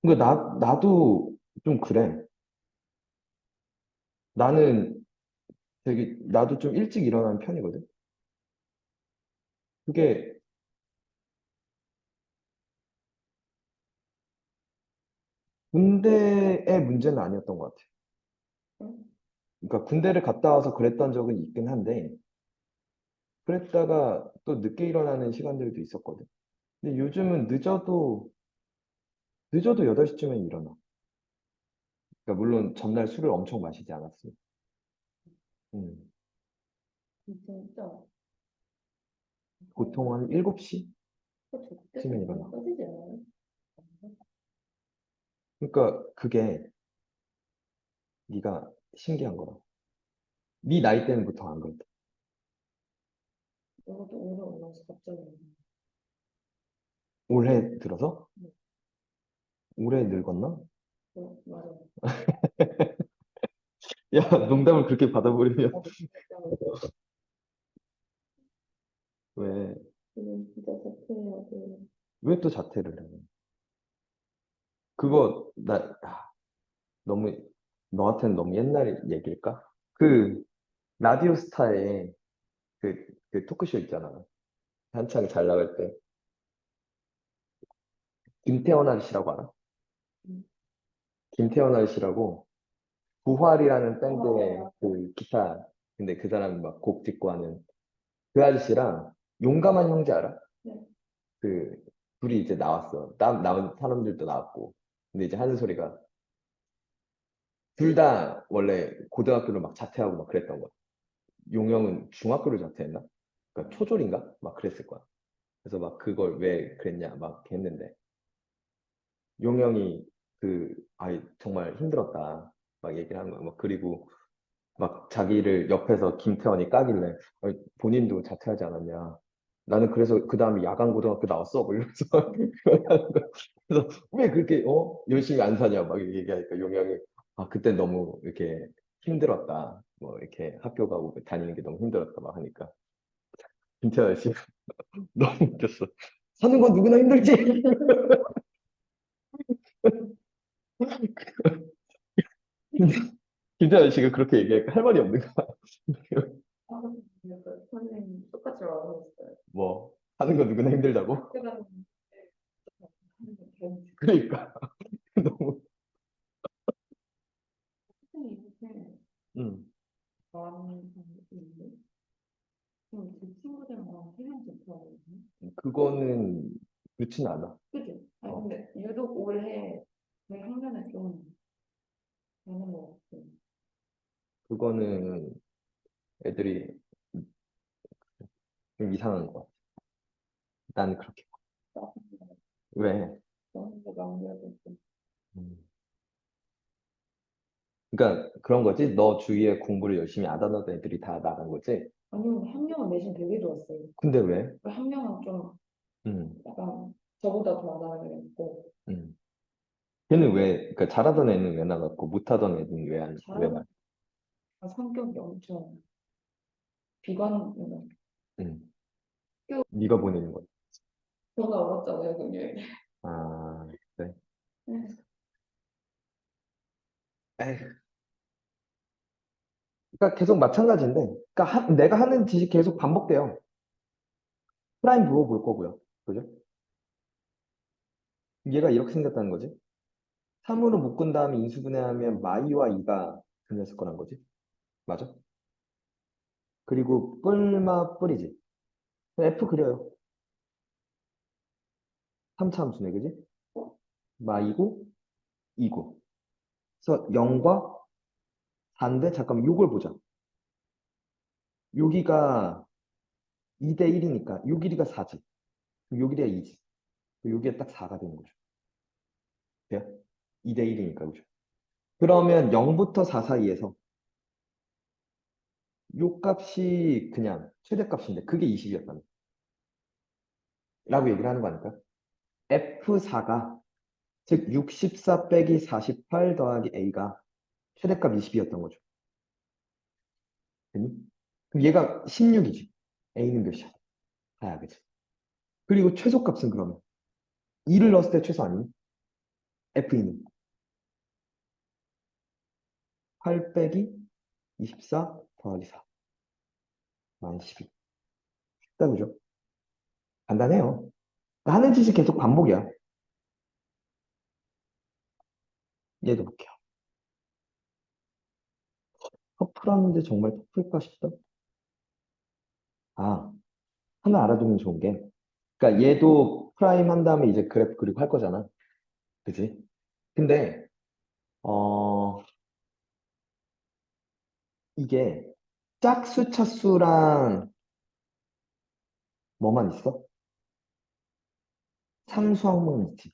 그러니까 나도 좀 그래. 나는 나도 좀 일찍 일어나는 편이거든. 그게 군대의 문제는 아니었던 것 같아. 응? 그러니까 군대를 갔다 와서 그랬던 적은 있긴 한데, 그랬다가 또 늦게 일어나는 시간들도 있었거든. 근데 요즘은 늦어도 8시쯤에 일어나. 그러니까 물론 전날 술을 엄청 마시지 않았어요. 음, 진짜. 보통 한 7시쯤에 그쵸. 그때도 많이 일어나. 꺼지지 않아요? 그러니까 그게 네가 신기한 거야. 네 나이 때는 보통 안 그렇다. 이것도 오래 올라서 갑자기. 올해 들어서? 올해 늙었나? 맞아요. 야, 농담을 그렇게 받아버리면 왜, 진짜 자퇴해야 돼. 왜 또 자퇴를 해? 그거, 너무, 너한테는 너무 옛날 얘기일까? 그, 라디오스타에 그 토크쇼 있잖아. 한창 잘 나갈 때. 김태원 아저씨라고 알아? 음. 김태원 아저씨라고 부활이라는 밴드의 그 기타, 근데 그 사람 막 곡 듣고 하는 그 아저씨랑 용감한 형제 알아? 네. 그, 둘이 이제 나왔어. 남은 사람들도 나왔고. 근데 이제 하는 소리가 둘 다 원래 고등학교를 막 자퇴하고 막 그랬던 거야. 용영은 중학교를 자퇴했나? 그러니까 초졸인가? 막 그랬을 거야. 그래서 막 그걸 왜 그랬냐 막 했는데 용영이 아이 정말 힘들었다 막 얘기를 하는 거야. 막 그리고 막 자기를 옆에서 김태원이 까길래 본인도 자퇴하지 않았냐. 나는 그래서 그 다음에 야간 고등학교 나왔어. 뭐 이러면서 그래서 왜 그렇게 열심히 안 사냐 막 얘기하니까 용영이 그때 너무 이렇게 힘들었다. 뭐 이렇게 학교 가고 다니는 게 너무 힘들었다 막 하니까 김태원 씨 너무 웃겼어. 사는 건 누구나 힘들지. 김태원 씨가 그렇게 얘기하니까 할 말이 없는 거야. 선생님 똑같이 말하셨어요. 뭐 사는 건 누구나 힘들다고? 그다음에 하는 게 그러니까 너무 선생님 이렇게 음. 말하는 사람이 있는데 제 친구들만 해면 좋더라고요. 그거는 그렇진 않아. 그죠? 아니 어, 근데 유독 올해 저희 학년에 좀 되는 것 같아요. 그거는 애들이 좀 이상한 것 같아. 난 그렇게. 왜? 너무 남겨도 좀 음. 그러니까 그런 거지. 너 주위에 공부를 열심히 안 하던 애들이 다 나간 거지. 아니면 한 명은 내신 되게 좋았어요. 근데 왜? 한 명은 좀 음, 약간 저보다 더 나가게 됐고 음. 걔는 왜? 그러니까 잘하던 애는 왜 나갔고 못하던 애는 왜 말? 잘하는 성격이 엄청 비관적인 음. 학교 네가 보내는 거야. 저가 어렵잖아요 그게. 아, 그래. 네. 에휴. 그러니까 계속 마찬가지인데, 그러니까 내가 하는 짓이 계속 반복돼요. 프라임 부호 볼 거고요. 그죠? 얘가 이렇게 생겼다는 거지. 3으로 묶은 다음에 인수분해하면 마이와 이가 들렸을 거란 거지. 맞아? 그리고 뿔마 뿔이지. F 그려요. 3차 함수네, 그지? 마이고, 이고. 그래서 0과 4인데, 잠깐만, 요걸 보자. 여기가 2대 1이니까, 요 길이가 4지. 요 길이가 2지. 여기에 딱 4가 되는 거죠. 돼요? 2대 1이니까, 그죠? 그러면 0부터 4 사이에서 요 값이 그냥 최대값인데, 그게 20이었다는 라고 얘기를 하는 거 아닐까? F4가 즉 64 빼기 48 더하기 A가 최대값 20이었던 거죠. 됐니? 그럼 얘가 16이지. A는 몇이야? 다야, 그지? 그리고 최소값은 그러면 2를 넣었을 때 최소 아니니? F2는 8 빼기 24 더하기 4 마이너스 12. 쉽다, 그죠? 간단해요. 하는 짓이 계속 반복이야. 얘도 볼게요. 터프라는데 정말 터프일까 싶다. 아, 하나 알아두면 좋은 게, 그러니까 얘도 프라임 한 다음에 이제 그래프 그리고 할 거잖아. 그지? 근데, 이게 짝수, 차수랑 뭐만 있어? 상수 항목만 있지.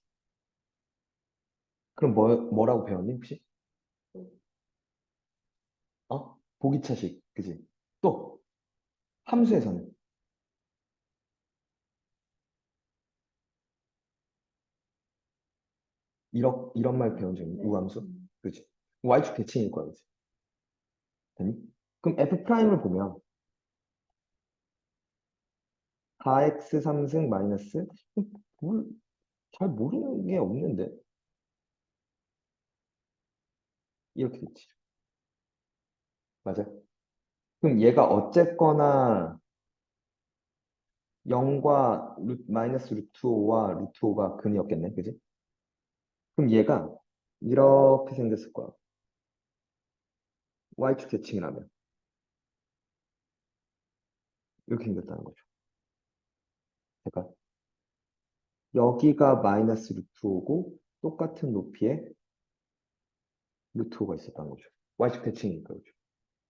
그럼 뭐라고 배웠니, 혹시? 보기차식, 그지? 또, 함수에서는 이런 말 배운 적 있니? 네. 우함수? 그지? y축 대칭일 거야, 그지? 되니? 그럼 f'을 보면 4x 3승 마이너스 뭘, 잘 모르는 게 없는데 이렇게 됐지. 맞아. 그럼 얘가 어쨌거나 0과 마이너스 루트 5와 루트 5가 근이었겠네, 그지? 그럼 얘가 이렇게 생겼을 거야. y축 대칭이라면 이렇게 생겼다는 거죠. 그러니까 여기가 마이너스 루트 5고 똑같은 높이에 루트 5가 있었다는 거죠. y축 대칭이니까 그죠.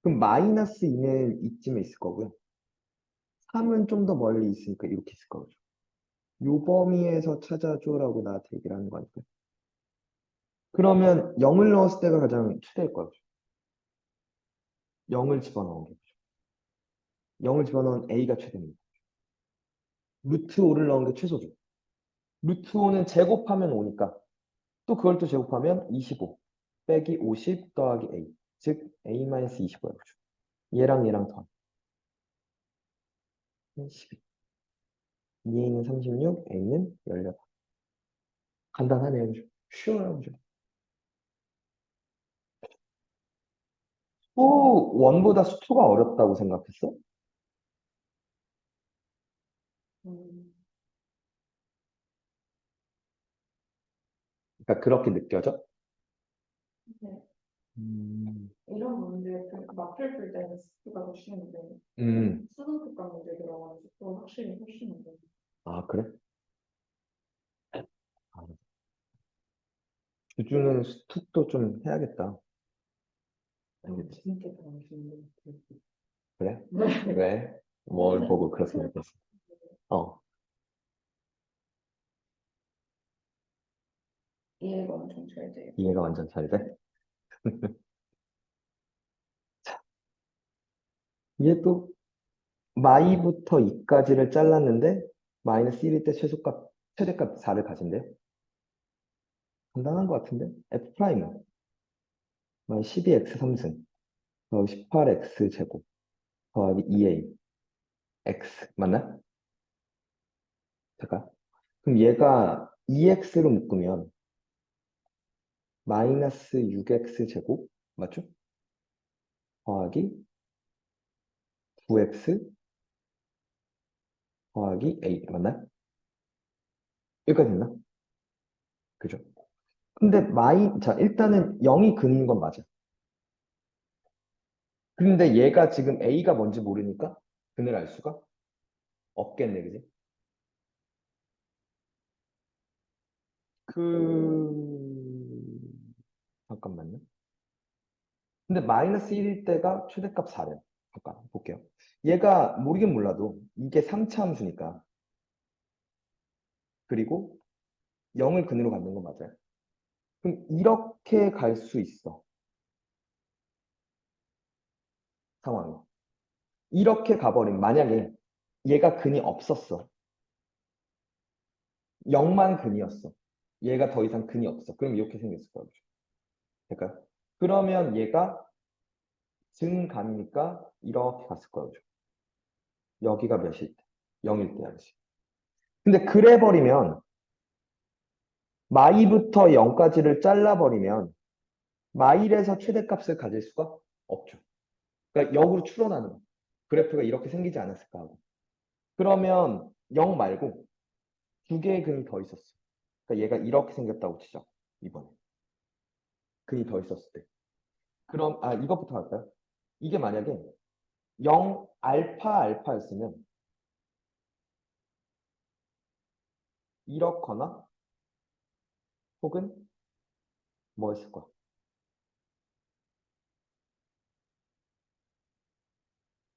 그럼 마이너스 2는 이쯤에 있을 거고요. 3은 좀 더 멀리 있으니까 이렇게 있을 거죠. 요 범위에서 찾아줘라고 나한테 얘기를 하는 거니까. 그러면 0을 넣었을 때가 가장 최대일 거죠. 0을 집어넣은 게. 0을 집어넣은 A가 최대입니다. 루트 5를 넣은 게 최소죠. 루트 5는 제곱하면 5니까 또 그걸 또 제곱하면 25 빼기 50 더하기 A. 즉 A-25야. 그죠? 얘랑 더하면 12. 2A는 36, A는 18. 간단하네요. 그죠? 쉬워요. 그죠? 또 원보다 수투가 어렵다고 생각했어? 음, 그러니까 그렇게 느껴져? 네. 음, 이런 문제, 그 맞출 줄 때는 스가 더 쉬운데, 음, 수능 특강 문제 들어가면 또 확실히 훨씬 문제. 아, 그래? 아, 주주는 수특도 좀 해야겠다. 알겠지? 진짜 당신은. 그래? 네. 왜? 뭘 보고 그렇게 생각했어? 어, 이해가 엄청 잘 돼요. 이해가 완전 잘 돼? 얘 또, 마이부터 2까지를 잘랐는데, 마이너스 1일 때 최대값 4를 가진대요? 간단한 것 같은데? F 프라임은 12x 3승, 더하기 18x 제곱, 더하기 2a, x. 맞나? 잠깐. 그럼 얘가 2x로 묶으면, 마이너스 6x 제곱, 맞죠? 더하기 9x 더하기 a, 맞나? 여기까지 있나? 그죠? 근데 자, 일단은 0이 근인 건 맞아. 근데 얘가 지금 a가 뭔지 모르니까 근을 알 수가 없겠네, 그지? 잠깐만요. 근데 마이너스 1일 때가 최대값 4래. 잠깐 볼게요. 얘가 모르긴 몰라도 이게 3차 함수니까. 그리고 0을 근으로 갖는 건 맞아요. 그럼 이렇게 갈 수 있어. 상황이. 이렇게 가버리면 만약에 얘가 근이 없었어. 0만 근이었어. 얘가 더 이상 근이 없어. 그럼 이렇게 생겼을 거예요. 그러니까 그러면 얘가 증감이니까 이렇게 갔을 거예요. 여기가 몇일 때? 0일 때 하지. 근데 그래 버리면 마일부터 0까지를 잘라버리면 마일에서 최대값을 가질 수가 없죠. 그러니까 역으로 추론하는 거. 그래프가 이렇게 생기지 않았을까 하고. 그러면 0 말고 두 개의 근이 더 있었어. 그러니까 얘가 이렇게 생겼다고 치죠. 이번에. 근이 더 있었을 때. 그럼 이것부터 할까요? 이게 만약에 0 알파였으면 이렇거나 혹은 뭐였을 거야?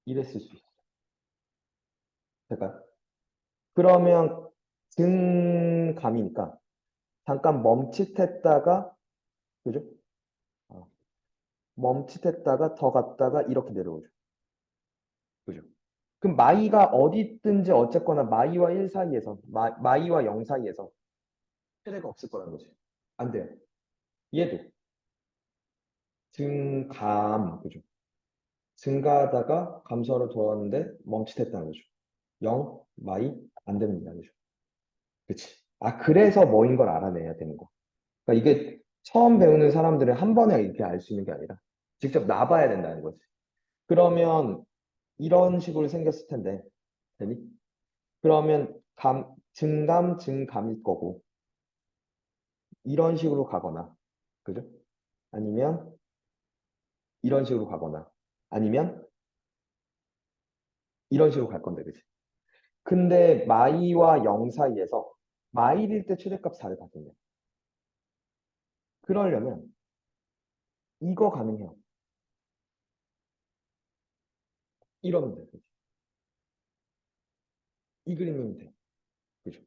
이랬을 수 있어요. 될까요? 그러면 증감이니까 잠깐 멈칫했다가, 그죠? 어, 멈칫했다가 더 갔다가 이렇게 내려오죠. 그죠? 그럼 마이가 어디 있든지 어쨌거나 마이와 1 사이에서, 마이와 0 사이에서 최대가 없을 거라는 거지. 안 돼요. 얘도 증감, 그죠? 증가하다가 감소하러 돌아왔는데 멈칫했다는 거죠. 0, 마이, 안 되는 이야기죠. 그치? 아, 그래서 뭐인 걸 알아내야 되는 거. 그러니까 이게 처음 배우는 사람들은 한 번에 이렇게 알 수 있는 게 아니라 직접 나봐야 된다는 거지. 그러면 이런 식으로 생겼을 텐데, 되니? 그러면 증감, 증감일 거고, 이런 식으로 가거나, 그죠? 아니면 이런 식으로 가거나, 아니면 이런 식으로 갈 건데, 그치? 근데 마이와 0 사이에서 마일일 때 최대값 4를 받는데 그러려면 이거 가능해요. 이러면 돼. 그치? 이 그림이면 돼. 그죠?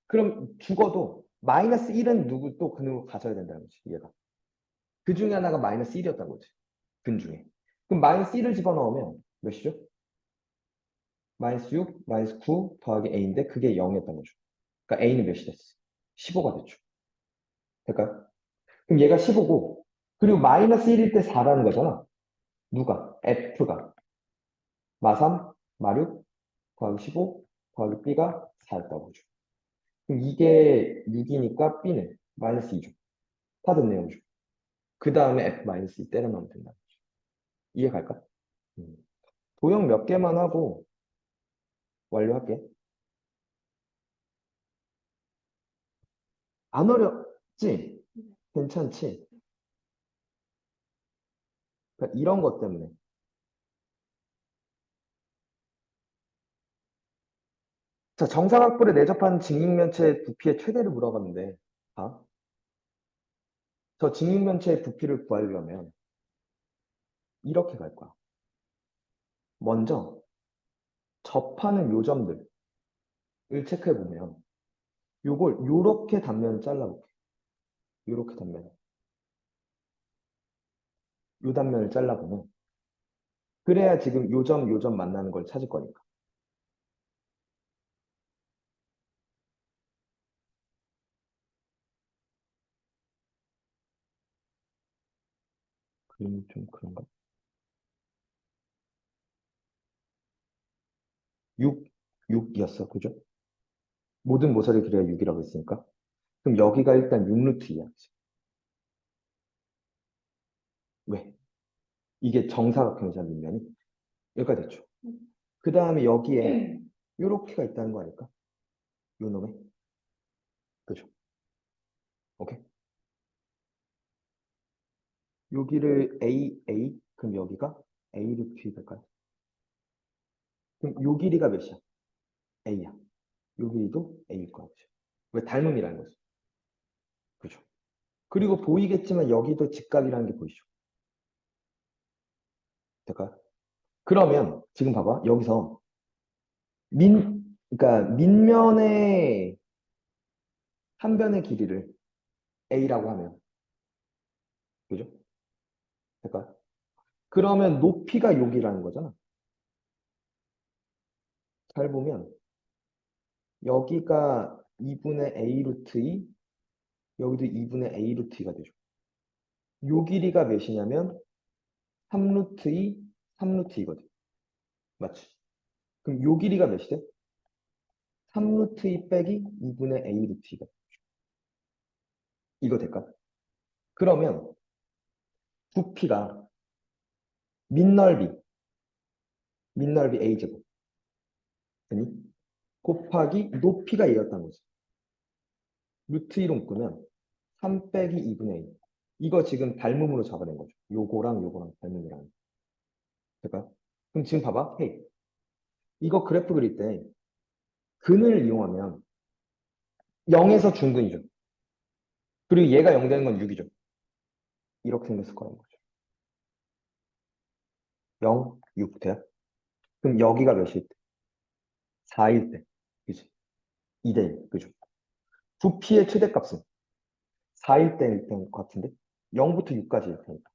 그럼 죽어도 마이너스 1은 누구 또 근으로 가져야 된다는 거지, 얘가. 그 중에 하나가 마이너스 1이었던 거지. 근 중에. 그럼 마이너스 1을 집어넣으면 몇이죠? 마이너스 6, 마이너스 9 더하기 a인데 그게 0이었던 거죠. 그러니까 a는 몇이 됐어? 15가 됐죠. 될까요? 그럼 얘가 15고 그리고 마이너스 1일 때 4라는 거잖아. 누가? f가. 마3, 마6 더하기 15 더하기 b가 4였다고 보죠. 그럼 이게 6이니까 b는 마이너스 2죠. 다 됐네요. 그 다음에 f 마이너스 2 때려 넣으면 된다. 이해 갈까? 음. 도형 몇 개만 하고 완료할게. 안 어렵지? 괜찮지? 그러니까 이런 것 때문에. 자, 정사각뿔에 내접한 직육면체의 부피의 최대를 물어봤는데, 아, 저 직육면체의 부피를 구하려면 이렇게 갈 거야. 먼저 접하는 요점들을 체크해 보면 요걸 요렇게 단면을 잘라볼게. 요렇게 단면. 요 단면을 잘라보면 그래야 지금 요점 만나는 걸 찾을 거니까. 그림이 좀 그런가? 6, 6이었어. 그죠? 모든 모서리 길이가 6이라고 했으니까. 그럼 여기가 일단 6루트 2야. 왜? 이게 정사각형이잖아, 밑면이. 여기가 됐죠. 그 다음에 여기에 요렇게가 있다는 거 아닐까? 요 놈에. 그죠? 오케이. 여기를 A, 그럼 여기가 A 루트 2 될까요? 그럼 요 길이가 몇이야? A야. 요 길이도 A일 거야. 그죠? 왜 닮음이라는 거지. 그죠? 그리고 보이겠지만 여기도 직각이라는 게 보이죠? 될까요? 그러면 지금 봐봐. 여기서 그러니까 밑면의 한 변의 길이를 A라고 하면, 그죠? 될까요? 그러면 높이가 여기라는 거잖아. 잘 보면 여기가 2분의 A 루트 2, 여기도 2분의 A 루트 2가 되죠. 요 길이가 몇이냐면 3 루트 2, 3 루트 2거든. 맞지? 그럼 요 길이가 몇이 돼? 3 루트 2 빼기 2분의 A 루트 2가. 이거 될까? 그러면 부피가 밑넓이, 밑넓이 A제곱. 되니? 곱하기 높이가 얘였다는 거지. 루트 2로 묶으면 3 빼기 2분의 2. 이거 지금 닮음으로 잡아낸 거죠. 요거랑 닮음이랑. 될까요? 그럼 지금 봐봐. 헤이. 이거 그래프 그릴 때 근을 이용하면 0에서 중근이죠. 그리고 얘가 0 되는 건 6이죠. 이렇게 생겼을 거라는 거죠. 0, 6 돼요? 그럼 여기가 몇일 때? 4일 때. 그지? 2대 1. 그죠? 부피의 최대값은 4일 때일 것 같은데? 0부터 6까지일 테니까.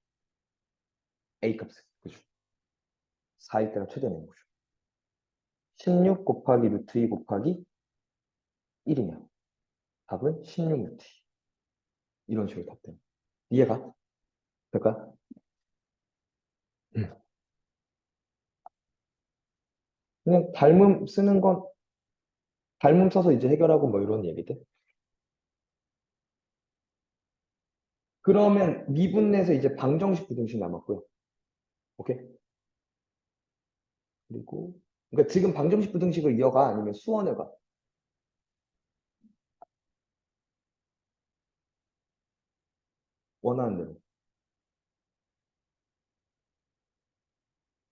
A 값은. 그죠? 4일 때가 최대는 거죠. 16 곱하기 루트 2 곱하기 1이냐? 답은 16 루트 2. 이런 식으로 답돼요. 이해가? 될까? 음. 그냥 닮음 쓰는 건 닮음 써서 이제 해결하고 뭐 이런 얘기들. 그러면 미분에서 이제 방정식 부등식 남았고요. 오케이? 그리고 그러니까 지금 방정식 부등식을 이어가 아니면 수원을 가? 원하는 대로.